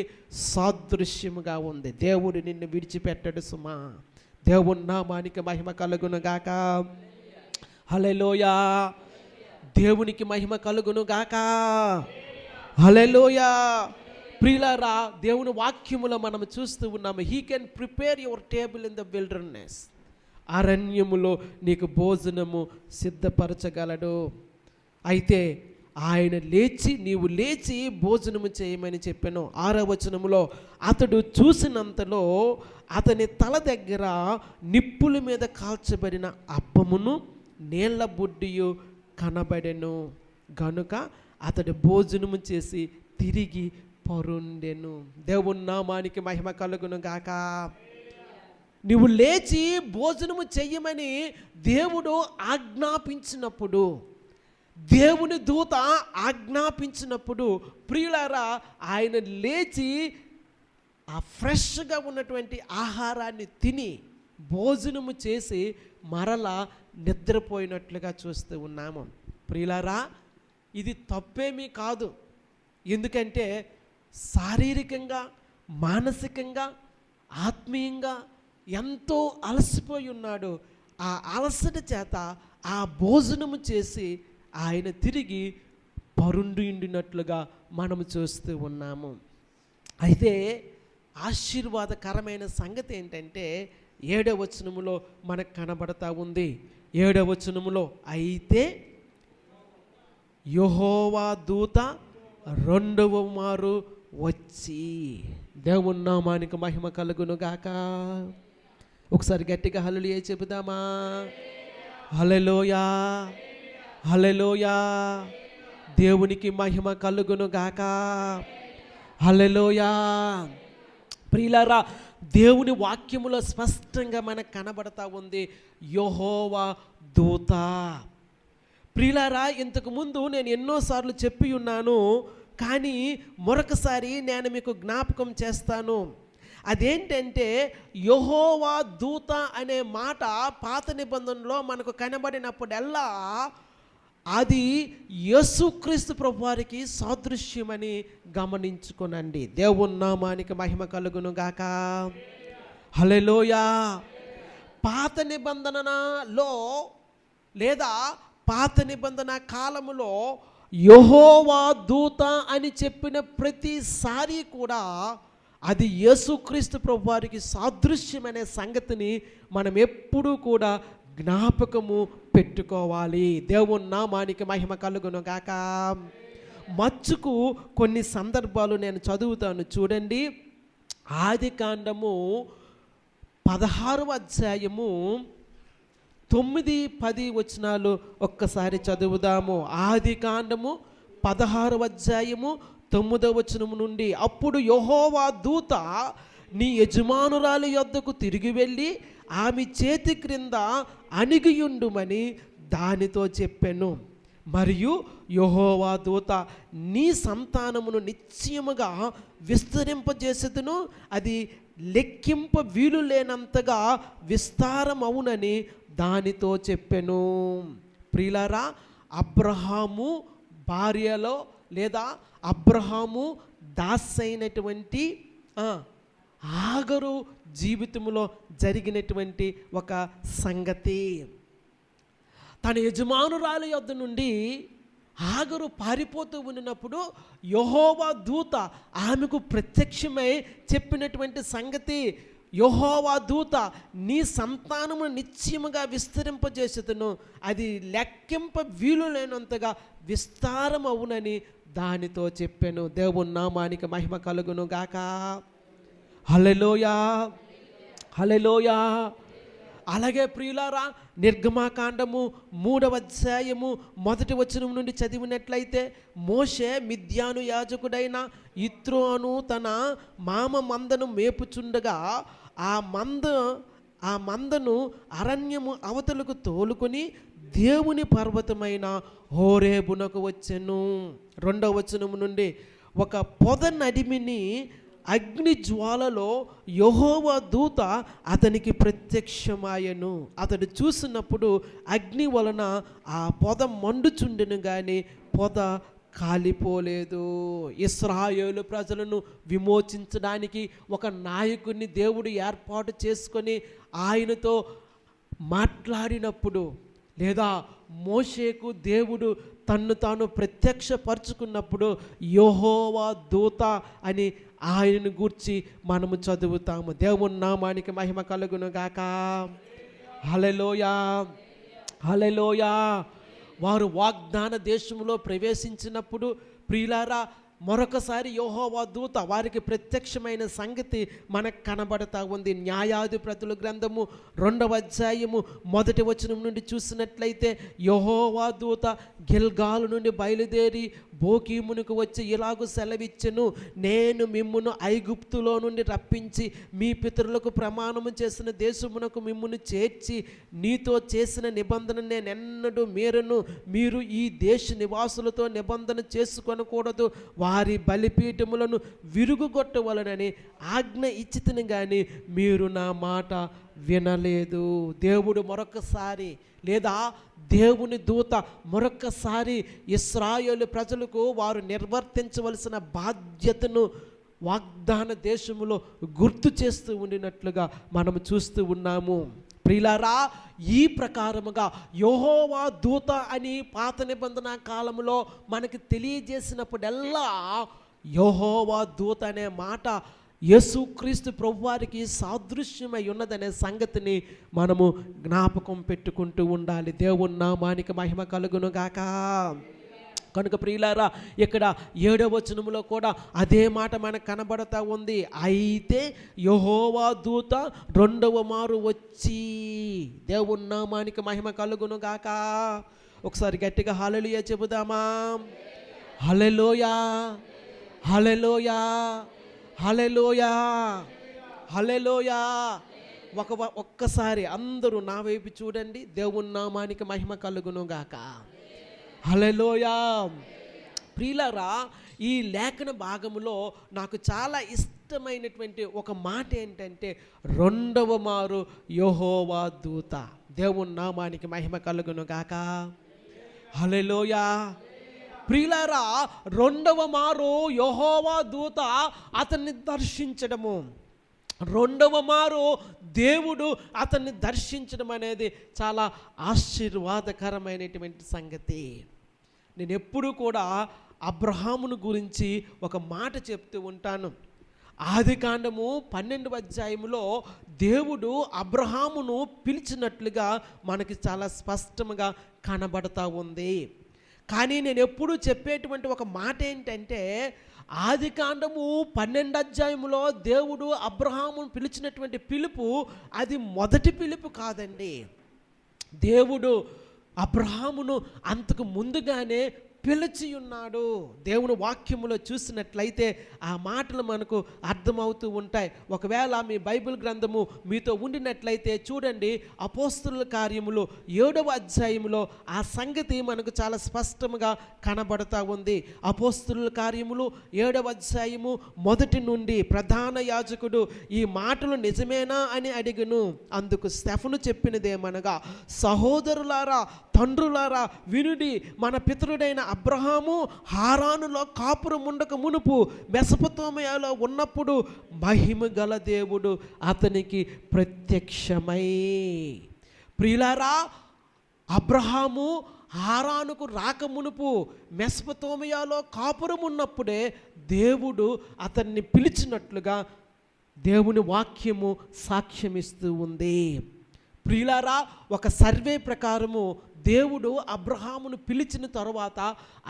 సాదృశ్యముగా ఉంది. దేవుడు నిన్ను విడిచిపెట్టడు సుమా. దేవుని నామానికి మహిమ కలుగును గాక. హల్లెలూయా. దేవునికి మహిమ కలుగును గాక. హల్లెలూయా. ప్రియులారా, దేవుని వాక్యములో మనం చూస్తూ ఉన్నాము. He can prepare your table in the wilderness. అరణ్యములో నీకు భోజనము సిద్ధపరచగలడు. అయితే ఆయన నీవు లేచి భోజనము చేయమని చెప్పాను. 6వ వచనములో, అతడు చూసినంతలో అతని తల దగ్గర నిప్పుల మీద కాల్చబడిన అప్పమును నీళ్ల బుడ్డియు కనబడెను గనుక అతడు భోజనము చేసి తిరిగి పరుండెను. దేవుని నామానికి మహిమ కలుగును గాక. నువ్వు లేచి భోజనము చెయ్యమని దేవుడు ఆజ్ఞాపించినప్పుడు, దేవుని దూత ఆజ్ఞాపించినప్పుడు, ప్రియులారా, ఆయన లేచి ఆ ఫ్రెష్గా ఉన్నటువంటి ఆహారాన్ని తిని భోజనము చేసి మరలా నిద్రపోయినట్లుగా చూస్తూ ఉన్నాము. ప్రియులారా, ఇది తప్పేమీ కాదు. ఎందుకంటే శారీరకంగా మానసికంగా ఆత్మీయంగా ఎంతో అలసిపోయి ఉన్నాడు. ఆ అలసట చేత ఆ భోజనము చేసి ఆయన తిరిగి పరుండినట్లుగా మనము చూస్తూ ఉన్నాము. అయితే ఆశీర్వాదకరమైన సంగతి ఏంటంటే 7వ వచనములో మనకు కనబడతా ఉంది. 7వ వచనములో, అయితే యెహోవా దూత 2వ మారు వచ్చి. దేవుని నామానికి మహిమ కలుగును గాక. ఒకసారి గట్టిగా హల్లెలూయా చెబుదామా? హల్లెలూయా. హల్లెలూయా. దేవునికి మహిమ కలుగును గాక. హల్లెలూయా. ప్రియులారా, దేవుని వాక్యములో స్పష్టంగా మనకు కనబడతా ఉంది యెహోవా దూత. ప్రియులారా, ఇంతకుముందు నేను ఎన్నోసార్లు చెప్పి ఉన్నాను, కానీ మరొకసారి నేను మీకు జ్ఞాపకం చేస్తాను. అదేంటంటే, యెహోవా దూత అనే మాట పాత నిబంధనలో మనకు కనబడినప్పుడల్లా అది యేసుక్రీస్తు ప్రభువారికి సాదృశ్యమని గమనించుకోనండి. దేవుని నామానికి మహిమ కలుగును గాక. హల్లెలూయా. పాత నిబంధనలో లేదా పాత నిబంధన కాలములో యెహోవా దూత అని చెప్పిన ప్రతిసారి కూడా అది యేసుక్రీస్తు ప్రభువారికి సాదృశ్యమనే సంగతిని మనం ఎప్పుడూ కూడా జ్ఞాపకము పెట్టుకోవాలి. దేవుని నామానికి మహిమ కలుగును గాక. మచ్చుకు కొన్ని సందర్భాలు నేను చదువుతాను చూడండి. ఆదికాండము 16వ అధ్యాయము 9, 10 వచనాలు ఒక్కసారి చదువుదాము. ఆది కాండము 16వ అధ్యాయము 9వ వచనము నుండి, అప్పుడు యెహోవా దూత నీ యజమానురాలి యొద్దకు తిరిగి వెళ్ళి ఆమె చేతి క్రింద అణిగియుండుమని దానితో చెప్పెను. మరియు యెహోవా దూత నీ సంతానమును నిశ్చయముగా విస్తరింపజేసేదను, అది లెక్కింప వీలు లేనంతగా విస్తారమవునని దానితో చెప్పెను. ప్రియులారా, అబ్రహాము భార్యలో లేదా అబ్రహాము దాసైనటువంటి ఆగరు జీవితంలో జరిగినటువంటి ఒక సంగతి. తన యజమానురాలి యొద్ద నుండి ఆగరు పారిపోతూ ఉన్నప్పుడు యెహోవా దూత ఆమెకు ప్రత్యక్షమై చెప్పినటువంటి సంగతి, యెహోవా దూత నీ సంతానము నిశ్చయముగా విస్తరింపజేసేదను, అది లెక్కింప వీలు లేనంతగా విస్తారం అవునని దానితో చెప్పాను. దేవుని నామానికి మహిమ కలుగును గాక. హల్లెలూయా, హల్లెలూయా. అలాగే ప్రియులారా, నిర్గమాకాండము 3వ అధ్యాయము 1వ వచనం నుండి చదివినట్లయితే, మోషే మిద్యాను యాజకుడైన యిత్రో అను తన మామ మందను మేపుచుండగా ఆ మందను అరణ్యము అవతలకు తోలుకొని దేవుని పర్వతమైన హోరేబునకు వచ్చెను. 2వ వచనము నుండి, ఒక పొద నడిమిని అగ్ని జ్వాలలో యెహోవా దూత అతనికి ప్రత్యక్షమాయెను. అతడు చూసినప్పుడు అగ్ని వలన ఆ పొద మండుచుండెను కానీ పొద కాలిపోలేదు. ఇశ్రాయేలు ప్రజలను విమోచించడానికి ఒక నాయకుడిని దేవుడు ఏర్పాటు చేసుకొని ఆయనతో మాట్లాడినప్పుడు, లేదా మోషేకు దేవుడు తన్ను తాను ప్రత్యక్షపరుచుకున్నప్పుడు యెహోవా దూత అని ఆయనను గూర్చి మనము చదువుతాము. దేవుని నామానికి మహిమ కలుగును గాక. హల్లెలూయా, హల్లెలూయా. వారు వాగ్దాన దేశంలో ప్రవేశించినప్పుడు ప్రియులారా, మరొకసారి యెహోవా దూత వారికి ప్రత్యక్షమైన సంగతి మనకు కనబడతా ఉంది. న్యాయాధిపతుల గ్రంథము 2వ అధ్యాయము 1వ వచనం నుండి చూసినట్లయితే, యెహోవా దూత గిల్గాలు నుండి బయలుదేరి బోకీమునకు వచ్చి ఇలాగు సెలవిచ్చెను, నేను మిమ్మును ఐగుప్తులో నుండి రప్పించి మీ పితరులకు ప్రమాణము చేసిన దేశమునకు మిమ్మును చేర్చి నీతో చేసిన నిబంధన నేనెన్నడూ మీరను. మీరు ఈ దేశ నివాసులతో నిబంధన చేసుకొనకూడదు, వారి బలిపీఠములను విరుగుగొట్టవలనని ఆజ్ఞ ఇచ్చితిని కానీ మీరు నా మాట వినలేదు. దేవుడు మరొకసారి, లేదా దేవుని దూత మరొకసారి ఇశ్రాయేలు ప్రజలకు వారు నిర్వర్తించవలసిన బాధ్యతను వాగ్దాన దేశములో గుర్తు చేస్తూ ఉండినట్లుగా మనం చూస్తూ ఉన్నాము. ప్రియులారా, ఈ ప్రకారముగా యెహోవా దూత అని పాత నిబంధన కాలంలో మనకి తెలియజేసినప్పుడల్లా యెహోవా దూత అనే మాట యేసుక్రీస్తు ప్రభువారికి సాదృశ్యమై ఉన్నదనే సంగతిని మనము జ్ఞాపకం పెట్టుకుంటూ ఉండాలి. దేవుని నామానికి మహిమ కలుగును గాక. కనుక ప్రియులారా, ఇక్కడ 7వ వచనములో కూడా అదే మాట మనకు కనబడతా ఉంది. అయితే యెహోవా దూత 2వ మారు వచ్చి, దేవుని నామానికి మహిమ కలుగును గాక. ఒకసారి గట్టిగా హల్లెలూయా చెబుదామా? హల్లెలూయా, హల్లెలూయా, హల్లెలూయా, హల్లెలూయా. ఒక్కసారి అందరూ నా వైపు చూడండి. దేవుని నామానికి మహిమ కలుగును గాక. హల్లెలూయా. ప్రియులారా, ఈ లేఖన భాగములో నాకు చాలా ఇష్టమైనటువంటి ఒక మాట ఏంటంటే, 2వ మారు యెహోవా దూత. దేవుని నామానికి మహిమ కలుగును గాక. హల్లెలూయా. ప్రియులారా, 2వ మారు యెహోవా దూత అతన్ని దర్శించడము, 2వ మారు దేవుడు అతన్ని దర్శించడం అనేది చాలా ఆశీర్వాదకరమైనటువంటి సంగతి. నేను ఎప్పుడూ కూడా అబ్రహామును గురించి ఒక మాట చెప్తూ ఉంటాను. ఆది కాండము 12వ అధ్యాయములో దేవుడు అబ్రహామును పిలిచినట్లుగా మనకి చాలా స్పష్టంగా కనబడతా ఉంది. కానీ నేను ఎప్పుడూ చెప్పేటువంటి ఒక మాట ఏంటంటే, ఆదికాండము 12 అధ్యాయములో దేవుడు అబ్రహామును పిలిచినటువంటి పిలుపు అది మొదటి పిలుపు కాదండి. దేవుడు అబ్రహామును అంతకు ముందుగానే పిలిచి ఉన్నాడు. దేవుని వాక్యములో చూసినట్లయితే ఆ మాటలు మనకు అర్థమవుతూ ఉంటాయి. ఒకవేళ మీ బైబిల్ గ్రంథము మీతో ఉండినట్లయితే చూడండి, అపోస్తలుల కార్యములు 7వ అధ్యాయములో ఆ సంగతి మనకు చాలా స్పష్టంగా కనబడతా ఉంది. అపోస్తలుల కార్యములు 7వ అధ్యాయము 1 నుండి ప్రధాన యాజకుడు ఈ మాటలు నిజమేనా అని అడిగను. అందుకు స్టెఫను చెప్పినదేమనగా, సహోదరులారా, తండ్రులారా, వినుడి, మన పితరుడైన అబ్రహాము హారానులో కాపురం ఉండక మునుపు మెసొపొతామియాలో ఉన్నప్పుడు మహిమ గల దేవుడు అతనికి ప్రత్యక్షమై. ప్రియులారా, అబ్రహాము హారానుకు రాక మునుపు మెసొపొతామియాలో కాపురం ఉన్నప్పుడే దేవుడు అతన్ని పిలిచినట్లుగా దేవుని వాక్యము సాక్ష్యమిస్తూ ఉంది. ప్రియులారా, ఒక సర్వే ప్రకారము దేవుడు అబ్రహామును పిలిచిన తర్వాత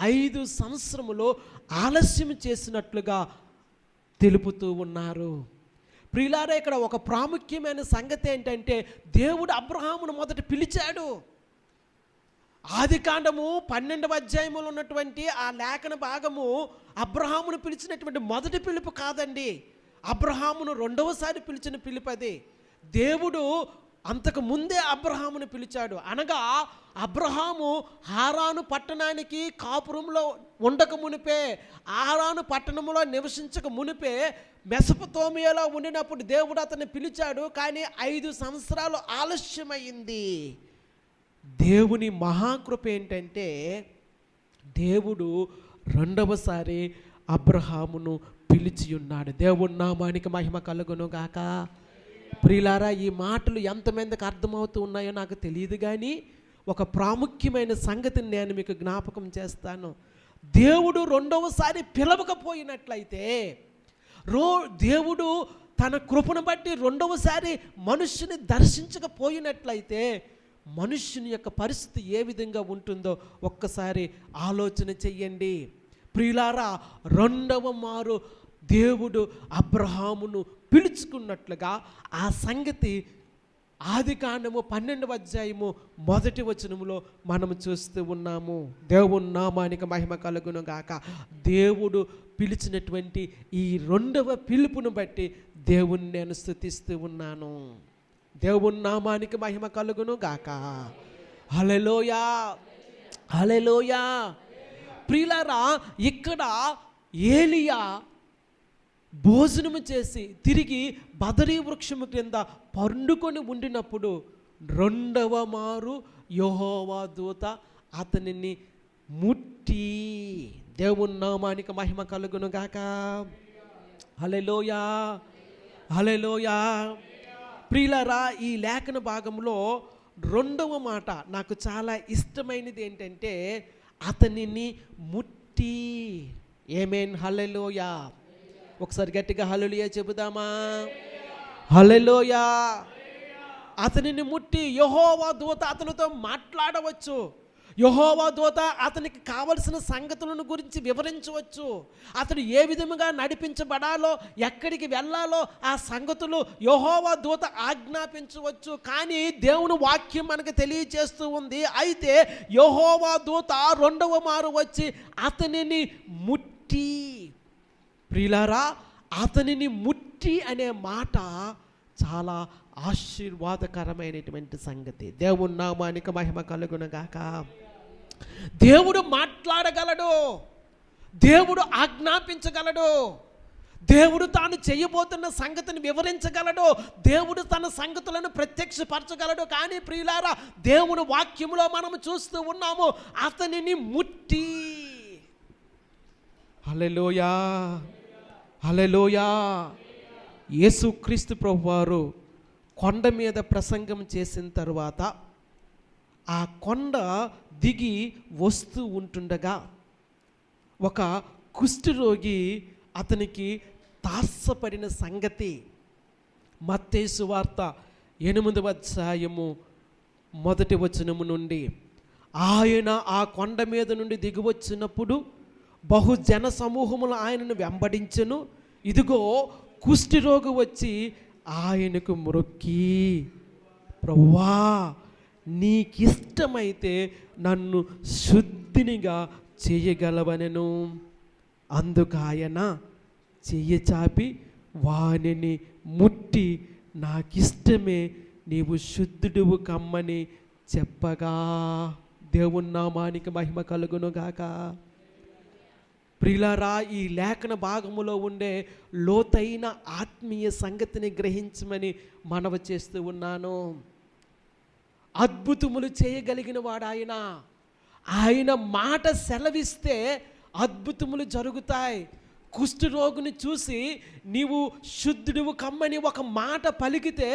5 సంవత్సరములు ఆలస్యం చేసినట్లుగా తెలుపుతూ ఉన్నారు. ప్రియులారా, ఇక్కడ ఒక ప్రాముఖ్యమైన సంగతి ఏంటంటే, దేవుడు అబ్రహామును మొదట పిలిచాడు. ఆదికాండము 12వ అధ్యాయంలో ఉన్నటువంటి ఆ లేఖన భాగము అబ్రహామును పిలిచినటువంటి మొదటి పిలుపు కాదండి. అబ్రహామును 2వసారి పిలిచిన పిలుపు అది. దేవుడు అంతకు ముందే అబ్రహామును పిలిచాడు. అనగా అబ్రహాము హారాను పట్టణానికి కాపురంలో ఉండక మునిపే, హారాను పట్టణంలో నివసించక మునిపే మెసొపొతామియాలో ఉండినప్పుడు దేవుడు అతన్ని పిలిచాడు. కానీ 5 సంవత్సరాలు ఆలస్యమైంది. దేవుని మహాకృప ఏంటంటే, దేవుడు 2వసారి అబ్రహామును పిలిచి ఉన్నాడు. దేవుని నామానికి మహిమ కలుగును గాక. ప్రియులారా, ఈ మాటలు ఎంతమందికి అర్థమవుతూ ఉన్నాయో నాకు తెలియదు, కానీ ఒక ప్రాముఖ్యమైన సంగతిని నేను మీకు జ్ఞాపకం చేస్తాను. దేవుడు 2వసారి పిలవకపోయినట్లయితే, దేవుడు తన కృపను బట్టి 2వసారి మనుష్యుని దర్శించకపోయినట్లయితే మనుష్యుని యొక్క పరిస్థితి ఏ విధంగా ఉంటుందో ఒక్కసారి ఆలోచన చెయ్యండి. ప్రియులారా, 2వ మారు దేవుడు అబ్రహామును పిలుచుకున్నట్లుగా ఆ సంగతి ఆదికాండము 12వ అధ్యాయము 1వ వచనములో మనము చూస్తూ ఉన్నాము. దేవుని నామానికి మహిమ కలుగును గాక. దేవుడు పిలిచినటువంటి ఈ 2వ పిలుపును బట్టి దేవుని నేను స్తుతిస్తూ ఉన్నాను. దేవుని నామానికి మహిమ కలుగును గాక. హల్లెలూయా, హల్లెలూయా. ప్రియులారా, ఇక్కడ ఏలియా భోజనము చేసి తిరిగి బదరీ వృక్షము క్రింద పండుకొని ఉండినప్పుడు 2వ మారు యెహోవా దూత అతనిని ముట్టి. దేవుని నామానికి మహిమ కలుగును గాక. హల్లెలూయా, హల్లెలూయా. ప్రియులారా, ఈ లేఖన భాగంలో 2వ మాట నాకు చాలా ఇష్టమైనది ఏంటంటే, అతనిని ముట్టి. ఆమేన్, హల్లెలూయా. ఒకసారి గట్టిగా హల్లెలూయా చెబుదామా? హల్లెలూయా. అతనిని ముట్టి యెహోవా దూత అతనితో మాట్లాడవచ్చు. యెహోవా దూత అతనికి కావలసిన సంగతులను గురించి వివరించవచ్చు. అతడు ఏ విధముగా నడిపించబడాలో, ఎక్కడికి వెళ్ళాలో ఆ సంగతులు యెహోవా దూత ఆజ్ఞాపించవచ్చు. కానీ దేవుని వాక్యం మనకు తెలియజేస్తూ ఉంది. అయితే యెహోవా దూత 2వ మారు వచ్చి అతనిని ముట్టి. ప్రియులారా, అతనిని ముట్టి అనే మాట చాలా ఆశీర్వాదకరమైనటువంటి సంగతి. దేవుని నామానికి మహిమ కలుగును గాక. దేవుడు మాట్లాడగలడు, దేవుడు ఆజ్ఞాపించగలడు, దేవుడు తాను చేయబోతున్న సంగతిని వివరించగలడు, దేవుడు తన సంగతులను ప్రత్యక్షపరచగలడు. కానీ ప్రియులారా, దేవుని వాక్యములో మనం చూస్తూ ఉన్నాము, అతనిని ముట్టి. హల్లెలూయా, హల్లెలూయా. యేసుక్రీస్తు ప్రభువారు కొండ మీద ప్రసంగం చేసిన తరువాత ఆ కొండ దిగి వస్తూ ఉంటుండగా ఒక కుష్ఠరోగి అతనికి తాత్సపడిన సంగతి మత్తయి సువార్త 8వ అధ్యాయము 1వ వచనము నుండి ఆయన ఆ కొండ మీద నుండి దిగివచ్చినప్పుడు బహుజన సమూహములు ఆయనను వెంబడించెను. ఇదిగో కుష్ఠరోగి వచ్చి ఆయనకు మొక్కి, ప్రభువా నీకిష్టమైతే నన్ను శుద్ధినిగా చేయగలవనెను. అందుకు ఆయన చెయ్యి చాపి వానిని ముట్టి, నాకిష్టమే, నీవు శుద్ధుడువు కమ్మని చెప్పగా. దేవుని నామానికి మహిమ కలుగును గాక. ప్రియులారా, ఈ లేఖన భాగములో ఉండే లోతైన ఆత్మీయ సంగతిని గ్రహించమని మనవి చేస్తూ ఉన్నాను. అద్భుతములు చేయగలిగిన వాడు ఆయన. ఆయన మాట సెలవిస్తే అద్భుతములు జరుగుతాయి. కుష్ఠరోగిని చూసి నీవు శుద్ధుడువు కమ్మని ఒక మాట పలికితే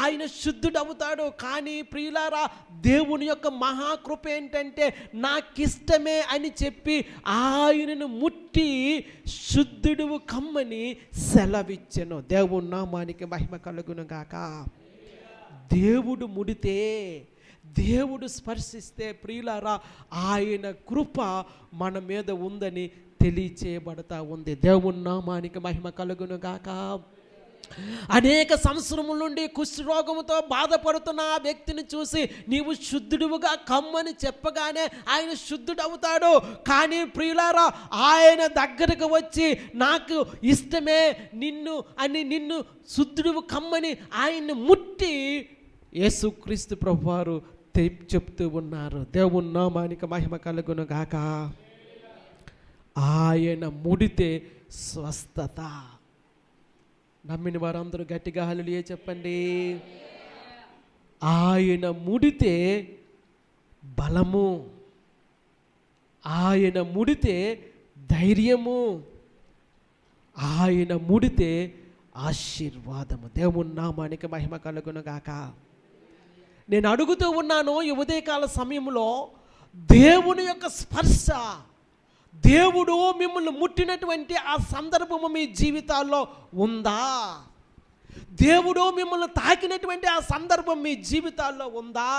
ఆయన శుద్ధుడవుతాడు. కానీ ప్రియులారా, దేవుని యొక్క మహాకృప ఏంటంటే నాకిష్టమే అని చెప్పి ఆయనను ముట్టి శుద్ధుడువు కమ్మని సెలవిచ్చెను. దేవుని నామానికి మహిమ కలుగును గాక. దేవుడు ముడితే, దేవుడు స్పర్శిస్తే ప్రియులారా, ఆయన కృప మన మీద ఉందని తెలియచేయబడతా ఉంది. దేవుని నామానికి మహిమ కలుగును గాక. అనేక సంవత్సరముల నుండి కుష్ఠరోగముతో బాధపడుతున్న ఆ వ్యక్తిని చూసి నీవు శుద్ధుడుగా కమ్మని చెప్పగానే ఆయన శుద్ధుడవుతాడు. కానీ ప్రియులారా, ఆయన దగ్గరకు వచ్చి నాకు ఇష్టమే నిన్ను శుద్ధుడు కమ్మని ఆయన్ని ముట్టి యేసుక్రీస్తు ప్రభువారు చెప్తూ ఉన్నారు. దేవుని నామానికి మహిమ కలుగును గాక. ఆయన ముడితే స్వస్థత. నమ్మిన వారందరూ గట్టిగా హల్లెలూయా చెప్పండి. ఆయన ముడితే బలము, ఆయన ముడితే ధైర్యము, ఆయన ముడితే ఆశీర్వాదము. దేవుని నామానికి మహిమ కలుగును గాక. నేను అడుగుతూ ఉన్నాను, ఈ ఉదయకాల సమయంలో దేవుని యొక్క స్పర్శ, దేవుడు మిమ్మల్ని ముట్టినటువంటి ఆ సందర్భము మీ జీవితాల్లో ఉందా? దేవుడు మిమ్మల్ని తాకినటువంటి ఆ సందర్భం మీ జీవితాల్లో ఉందా?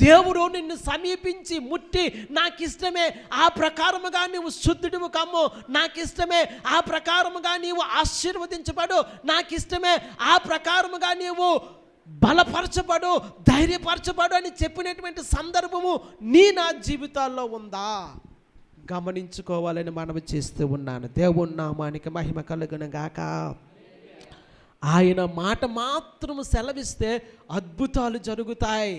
దేవుడు నిన్ను సమీపించి ముట్టి నాకిష్టమే, ఆ ప్రకారముగా నీవు శుద్ధుడివి కమ్ము, నాకిష్టమే, ఆ ప్రకారముగా నీవు ఆశీర్వదించబడు, నాకిష్టమే, ఆ ప్రకారముగా నీవు బలపరచబడు, ధైర్యపరచబడు అని చెప్పినటువంటి సందర్భము నా జీవితాల్లో ఉందా? గమనించుకోవాలని మనవి చేస్తూ ఉన్నాను. దేవుని నామానికి మహిమ కలుగును గాక. ఆయన మాట మాత్రము సెలవిస్తే అద్భుతాలు జరుగుతాయి.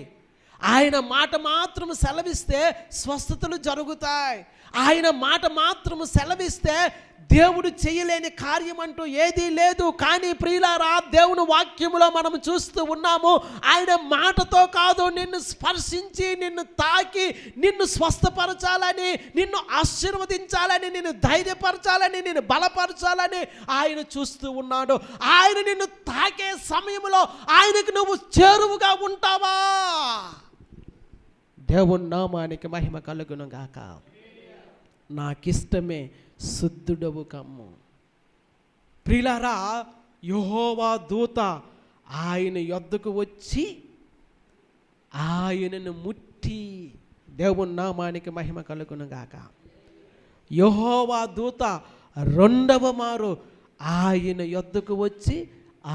ఆయన మాట మాత్రము సెలవిస్తే స్వస్థతలు జరుగుతాయి. ఆయన మాట మాత్రము సెలవిస్తే దేవుడు చేయలేని కార్యం అంటూ ఏదీ లేదు. కానీ ప్రియులారా, దేవుని వాక్యములో మనం చూస్తూ ఉన్నాము, ఆయన మాటతో కాదు, నిన్ను స్పర్శించి నిన్ను తాకి నిన్ను స్వస్థపరచాలని, నిన్ను ఆశీర్వదించాలని, నిన్ను ధైర్యపరచాలని, నిన్ను బలపరచాలని ఆయన చూస్తూ ఉన్నాడు. ఆయన నిన్ను తాకే సమయంలో ఆయనకు నువ్వు చేరువుగా ఉంటావా? దేవుని నామానికి మహిమ కలుగును గాక. నాకిష్టమే, శుద్ధుడవు కమ్ము. ప్రియులారా, యెహోవా దూత ఆయన యొద్దకు వచ్చి ఆయనను ముట్టి, దేవుని నామానికి మహిమ కలుగును గాక. యెహోవా దూత రెండవ మారు ఆయన యొద్దకు వచ్చి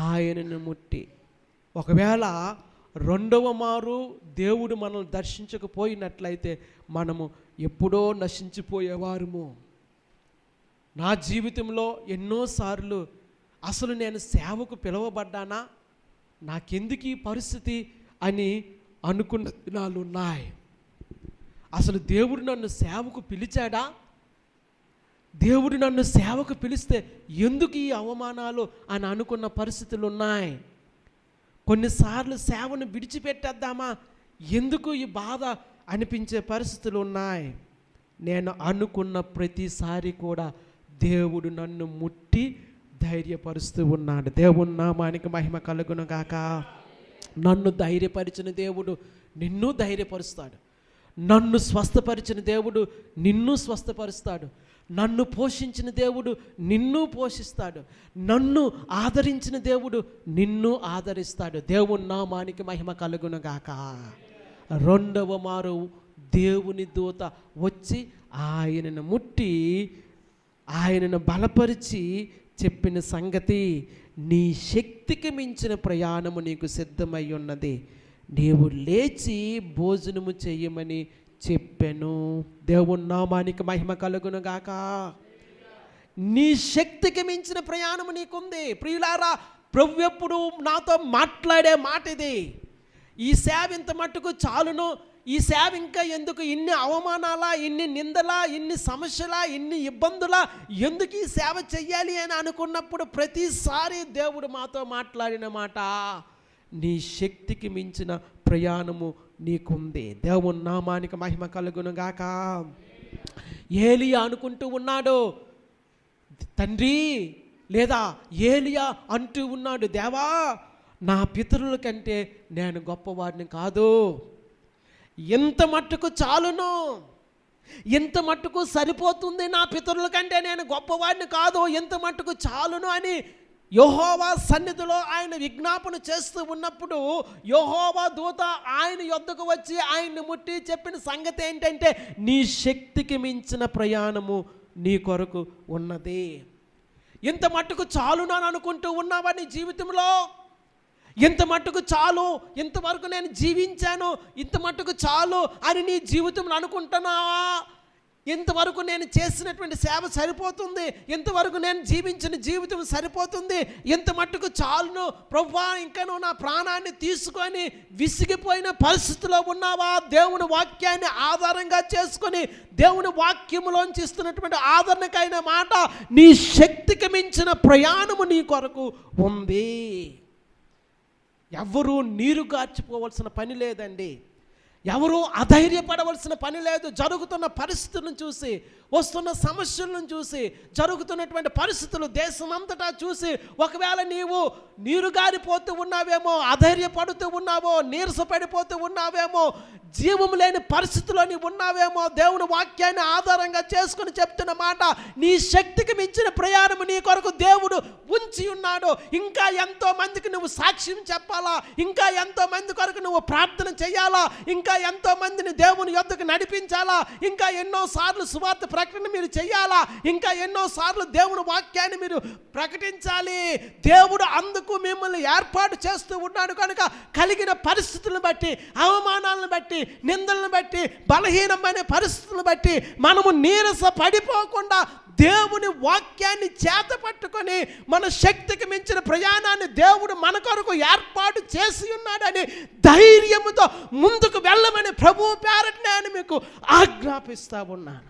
ఆయనను ముట్టి. ఒకవేళ రెండవ మారు దేవుడు మనల్ని దర్శించకపోయినట్లయితే మనము ఎప్పుడో నశించిపోయేవారము. నా జీవితంలో ఎన్నోసార్లు అసలు నేను సేవకు పిలువబడ్డానా, నాకెందుకు ఈ పరిస్థితి అని అనుకున్న దినాలు ఉన్నాయి. అసలు దేవుడు నన్ను సేవకు పిలిచాడా? దేవుడు నన్ను సేవకు పిలిస్తే ఎందుకు ఈ అవమానాలు అని అనుకున్న పరిస్థితులు ఉన్నాయి. కొన్నిసార్లు సేవను విడిచిపెట్టేద్దామా, ఎందుకు ఈ బాధ అనిపించే పరిస్థితులు ఉన్నాయి. నేను అనుకున్న ప్రతిసారి కూడా దేవుడు నన్ను ముట్టి ధైర్యపరుస్తూ ఉన్నాడు. దేవుని నామానికి మహిమ కలుగును గాక. నన్ను ధైర్యపరిచిన దేవుడు నిన్ను ధైర్యపరుస్తాడు. నన్ను స్వస్థపరిచిన దేవుడు నిన్ను స్వస్థపరుస్తాడు. నన్ను పోషించిన దేవుడు నిన్ను పోషిస్తాడు. నన్ను ఆదరించిన దేవుడు నిన్ను ఆదరిస్తాడు. దేవుని నామానికి మహిమ కలుగును గాక. రెండవ మారు దేవుని దూత వచ్చి ఆయనను ముట్టి ఆయనను బలపరిచి చెప్పిన సంగతి, నీ శక్తికి మించిన ప్రయాణము నీకు సిద్ధమై ఉన్నది, నీవు లేచి భోజనము చేయమని చెప్పాను. దేవుని నామానికి మహిమ కలుగును గాక. నీ శక్తికి మించిన ప్రయాణము నీకుంది. ప్రియులారా, ప్రభు ఎప్పుడు నాతో మాట్లాడే మాట ఇది. ఈ సేవ ఇంత మట్టుకు చాలును, ఈ సేవ ఇంకా ఎందుకు, ఇన్ని అవమానాలా, ఇన్ని నిందలా, ఇన్ని సమస్యలా, ఇన్ని ఇబ్బందులా, ఎందుకు ఈ సేవ చెయ్యాలి అని అనుకున్నప్పుడు ప్రతిసారి దేవుడు మాతో మాట్లాడిన మాట, నీ శక్తికి మించిన ప్రయాణము నీకుంది. దేవుని నామానికి మహిమ కలుగును గాక. ఏలియా అనుకుంటూ ఉన్నాడు, తండ్రి లేదా ఏలియా అంటూ ఉన్నాడు, దేవా నా పితరుల కంటే నేను గొప్పవాడిని కాదు, ఎంత మట్టుకు చాలును, ఎంత మట్టుకు సరిపోతుంది, నా పితరుల కంటే నేను గొప్పవాడిని కాదు, ఎంత మట్టుకు చాలును అని యెహోవా సన్నిధిలో ఆయన విజ్ఞాపన చేస్తూ ఉన్నప్పుడు యెహోవా దూత ఆయన యొద్దకు వచ్చి ఆయన్ని ముట్టి చెప్పిన సంగతి ఏంటంటే, నీ శక్తికి మించిన ప్రయాణము నీ కొరకు ఉన్నది. ఎంత మట్టుకు చాలును అని అనుకుంటూ ఉన్నావా నీ జీవితంలో? ఎంత మట్టుకు చాలు, ఇంతవరకు నేను జీవించాను, ఇంత మట్టుకు చాలు అని నీ జీవితంలో అనుకుంటున్నావా? ఇంతవరకు నేను చేసినటువంటి సేవ సరిపోతుంది, ఇంతవరకు నేను జీవించిన జీవితం సరిపోతుంది, ఇంత మట్టుకు చాలును ప్రభువా, ఇంకా నువ్వు నా ప్రాణాన్ని తీసుకొని విసిగిపోయిన పరిస్థితిలో ఉన్నావా? దేవుని వాక్యాన్ని ఆధారంగా చేసుకొని దేవుని వాక్యములోంచి ఇస్తున్నటువంటి ఆదరణకైన మాట, నీ శక్తికి మించిన ప్రయాణము నీ కొరకు ఉంది. ఎవరూ నీరు గార్చిపోవలసిన పని లేదండి, ఎవరూ అధైర్యపడవలసిన పని లేదు. జరుగుతున్న పరిస్థితులను చూసి, వస్తున్న సమస్యలను చూసి, జరుగుతున్నటువంటి పరిస్థితులు దేశమంతటా చూసి ఒకవేళ నీవు నీరు గారిపోతూ ఉన్నావేమో, అధైర్యపడుతూ ఉన్నావో, నీరసపడిపోతూ ఉన్నావేమో, జీవం లేని పరిస్థితిలో నీవు ఉన్నావేమో, దేవుని వాక్యాన్ని ఆధారంగా చేసుకుని చెప్తున్న మాట, నీ శక్తికి మించిన ప్రయాణం నీ కొరకు దేవుడు ఉంచి ఉన్నాడు. ఇంకా ఎంతో మందికి నువ్వు సాక్ష్యం చెప్పాలా, ఇంకా ఎంతో మంది కొరకు నువ్వు ప్రార్థన చేయాలా, ఇంకా ఎంతో మందిని దేవుని యొద్దకు నడిపించాలా, ఇంకా ఎన్నో సార్లు సువార్త ప్రకటన మీరు చేయాలా, ఇంకా ఎన్నో సార్లు దేవుని వాక్యాన్ని మీరు ప్రకటించాలి. దేవుడు అందుకు మిమ్మల్ని ఏర్పాటు చేస్తూ ఉన్నాడు కనుక కలిగిన పరిస్థితులను బట్టి, అవమానాలను బట్టి, నిందలను బట్టి, బలహీనమైన పరిస్థితులను బట్టి మనము నీరస పడిపోకుండా దేవుని వాక్యాన్ని చేత పట్టుకొని మన శక్తికి మించిన ప్రయాణాన్ని దేవుడు మన కొరకు ఏర్పాటు చేసి ఉన్నాడని ధైర్యముతో ముందుకు వెళ్ళమని ప్రభువు పేరట నేను మీకు ఆజ్ఞాపిస్తా ఉన్నాను.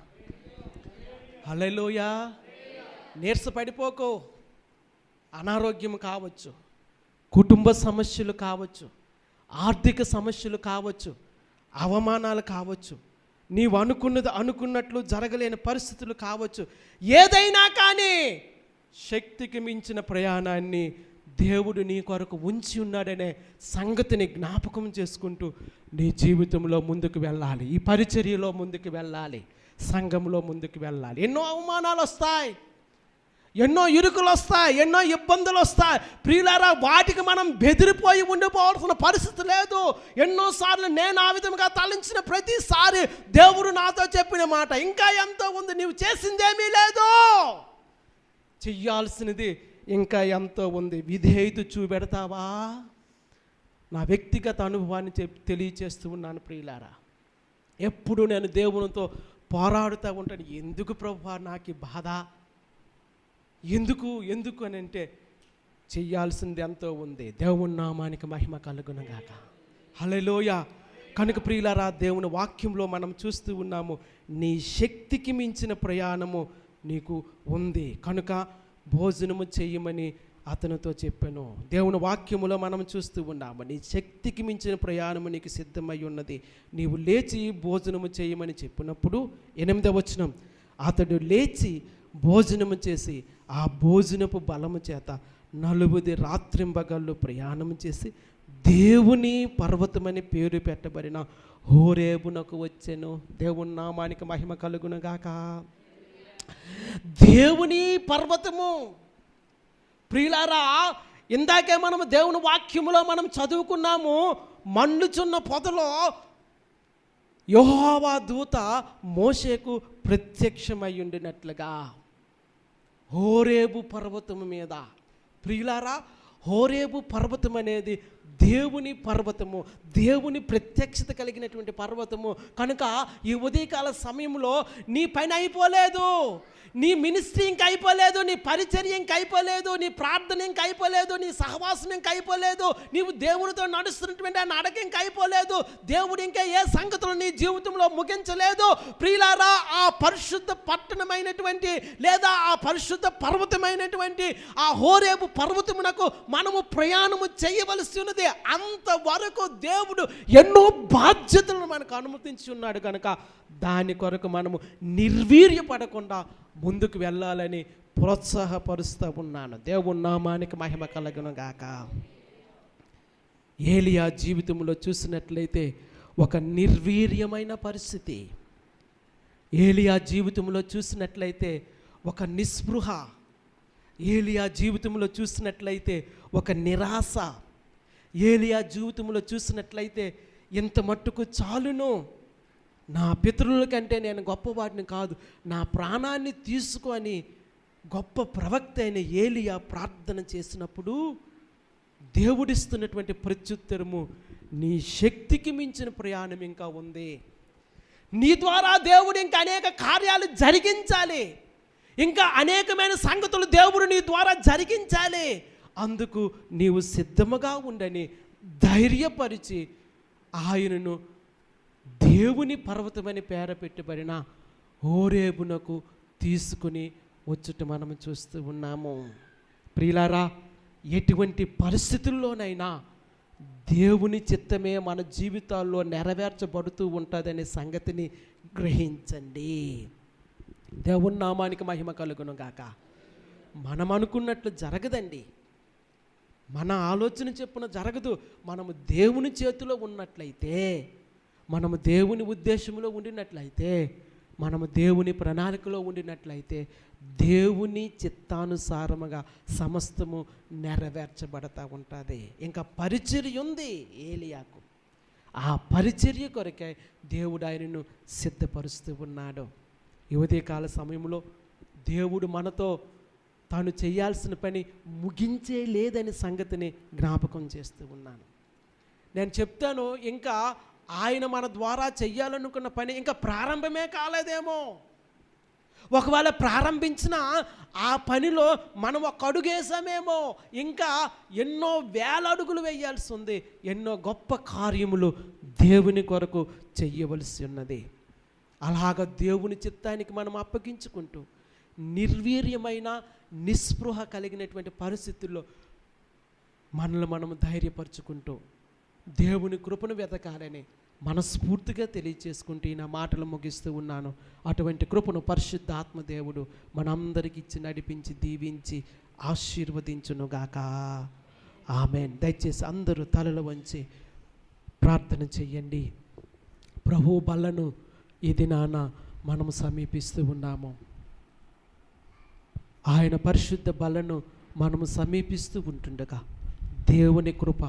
హల్లెలూయా. నీరసపడిపోకు. అనారోగ్యం కావచ్చు, కుటుంబ సమస్యలు కావచ్చు, ఆర్థిక సమస్యలు కావచ్చు, అవమానాలు కావచ్చు, నీవు అనుకున్నట్లు జరగలేని పరిస్థితులు కావచ్చు, ఏదైనా కానీ శక్తికి మించిన ప్రయాణాన్ని దేవుడు నీ కొరకు ఉంచి ఉన్నాడనే సంగతిని జ్ఞాపకం చేసుకుంటూ నీ జీవితంలో ముందుకు వెళ్ళాలి, ఈ పరిచర్యలో ముందుకు వెళ్ళాలి, సంఘంలో ముందుకు వెళ్ళాలి. ఎన్నో అవమానాలు వస్తాయి, ఎన్నో ఇరుకులు వస్తాయి, ఎన్నో ఇబ్బందులు వస్తాయి. ప్రియులారా, వాటికి మనం బెదిరిపోయి ఉండిపోవాల్సిన పరిస్థితి లేదు. ఎన్నోసార్లు నేను ఆ విధంగా తలంచిన ప్రతిసారి దేవుడు నాతో చెప్పిన మాట, ఇంకా ఎంతో ఉంది, నీవు చేసిందేమీ లేదు, చెయ్యాల్సినది ఇంకా ఎంతో ఉంది. విధేయత చూపెడతావా? నా వ్యక్తిగత అనుభవాన్ని తెలియచేస్తూ ఉన్నాను ప్రియులారా. ఎప్పుడు నేను దేవునితో పోరాడుతూ ఉంటాను. ఎందుకు ప్రభువా నాకు బాధ, ఎందుకు అని అంటే చెయ్యాల్సింది ఎంతో ఉంది. దేవుని నామానికి మహిమ కలుగునుగాక. హల్లెలూయా. కనుక ప్రియులారా, దేవుని వాక్యంలో మనం చూస్తూ ఉన్నాము, నీ శక్తికి మించిన ప్రయాణము నీకు ఉంది కనుక భోజనము చేయమని అతనితో చెప్పాను. దేవుని వాక్యములో మనం చూస్తూ ఉన్నాము, నీ శక్తికి మించిన ప్రయాణము నీకు సిద్ధమై ఉన్నది, నీవు లేచి భోజనము చేయమని చెప్పినప్పుడు 8వ వచనం, అతడు లేచి భోజనము చేసి ఆ భోజనపు బలము చేత 40 రాత్రింబగళ్ళు ప్రయాణం చేసి దేవుని పర్వతమని పేరు పెట్టబడిన హోరేబునకు వచ్చెను. దేవుని నామానికి మహిమ కలుగునుగాక. దేవుని పర్వతము. ప్రియులారా, ఇందాకే మనము దేవుని వాక్యములో మనం చదువుకున్నాము, మండుచున్న పొదలో యెహోవా దూత మోషేకు ప్రత్యక్షమై ఉండినట్లుగా హోరేబు పర్వతము మీద. ప్రియులారా, హోరేబు పర్వతం అనేది దేవుని పర్వతము, దేవుని ప్రత్యక్షత కలిగినటువంటి పర్వతము. కనుక ఈ ఉదయకాల సమయంలో నీ పని అయిపోలేదు, నీ మినిస్ట్రీ ఇంక అయిపోలేదు, నీ పరిచర్య ఇంక అయిపోలేదు, నీ ప్రార్థన ఇంక అయిపోలేదు, నీ సహవాసం ఇంక అయిపోలేదు, నీవు దేవునితో నడుస్తున్నటువంటి ఆ నడక ఇంక అయిపోలేదు, దేవుడు ఇంకా ఏ సంగతులు నీ జీవితంలో ముగించలేదు. ప్రియులారా, ఆ పరిశుద్ధ పట్టణమైనటువంటి లేదా ఆ పరిశుద్ధ పర్వతమైనటువంటి ఆ హోరేబు పర్వతమునకు మనము ప్రయాణము చేయవలసి ఉన్నది. అంతవరకు దేవుడు ఎన్నో బాధ్యతలను మనకు అనుమతించి ఉన్నాడు. కనుక దాని కొరకు మనము నిర్వీర్యపడకుండా ముందుకు వెళ్ళాలని ప్రోత్సాహపరుస్తూ ఉన్నాను. దేవుని నామానికి మహిమ కలుగును గాక. ఏలియా జీవితంలో చూసినట్లయితే ఒక నిర్వీర్యమైన పరిస్థితి, ఏలియా జీవితంలో చూసినట్లయితే ఒక నిస్పృహ, ఏలియా జీవితంలో చూసినట్లయితే ఒక నిరాశ, ఏలియా జీవితంలో చూసినట్లయితే ఇంత మట్టుకు చాలును, నా పితరుల కంటే నేను గొప్పవాడిని కాదు, నా ప్రాణాన్ని తీసుకొని గొప్ప ప్రవక్త అయిన ఏలియా ప్రార్థన చేసినప్పుడు దేవుడిస్తున్నటువంటి ప్రత్యుత్తరము, నీ శక్తికి మించిన ప్రయాణం ఇంకా ఉంది, నీ ద్వారా దేవుడు ఇంకా అనేక కార్యాలు జరిగించాలి, ఇంకా అనేకమైన సంగతులు దేవుడు నీ ద్వారా జరిగించాలి, అందుకు నీవు సిద్ధముగా ఉండని ధైర్యపరిచి ఆయనను దేవుని పర్వతమని పేర పెట్టబడిన హోరేబునకు తీసుకుని వచ్చుట మనం చూస్తూ ఉన్నాము. ప్రియులారా, ఎటువంటి పరిస్థితుల్లోనైనా దేవుని చిత్తమే మన జీవితాల్లో నెరవేర్చబడుతూ ఉంటుందనే సంగతిని గ్రహించండి. దేవుని నామానికి మహిమ కలుగును గాక. మనం అనుకున్నట్లు జరగదండి, మన ఆలోచన చెప్పున జరగదు. మనము దేవుని చేతిలో ఉన్నట్లయితే, మనము దేవుని ఉద్దేశంలో ఉండినట్లయితే, మనము దేవుని ప్రణాళికలో ఉండినట్లయితే దేవుని చిత్తానుసారముగా సమస్తము నెరవేర్చబడతా ఉంటుంది. ఇంకా పరిచర్య ఉంది ఏలియాకు, ఆ పరిచర్య కొరకే దేవుడు ఆయనను సిద్ధపరుస్తూ ఉన్నాడు. ఈ ఉదయకాల సమయంలో దేవుడు మనతో తాను చేయాల్సిన పని ముగించే లేదని సంగతిని జ్ఞాపకం చేస్తూ ఉన్నాను. నేను చెప్తాను, ఇంకా ఆయన మన ద్వారా చెయ్యాలనుకున్న పని ఇంకా ప్రారంభమే కాలేదేమో. ఒకవేళ ప్రారంభించిన ఆ పనిలో మనం ఒక అడుగేసామేమో, ఇంకా ఎన్నో వేల అడుగులు వేయాల్సి ఉంది, ఎన్నో గొప్ప కార్యములు దేవుని కొరకు చెయ్యవలసి ఉన్నది. అలాగ దేవుని చిత్తానికి మనం అప్పగించుకుంటూ నిర్వీర్యమైన నిస్పృహ కలిగినటువంటి పరిస్థితుల్లో మనల్ని మనము ధైర్యపరుచుకుంటూ దేవుని కృపను వెతకాలని మనస్ఫూర్తిగా తెలియచేసుకుంటూ నా మాటలు ముగిస్తూ ఉన్నాను. అటువంటి కృపను పరిశుద్ధాత్మ దేవుడు మనందరికి ఇచ్చి నడిపించి దీవించి ఆశీర్వదించునుగాక. ఆమేన్. దయచేసి అందరూ తలలు వంచి ప్రార్థన చెయ్యండి. ప్రభు బల్లను ఈ దినాన మనము సమీపిస్తూ ఉన్నాము. ఆయన పరిశుద్ధ బలను మనము సమీపిస్తూ ఉంటుండగా దేవుని కృప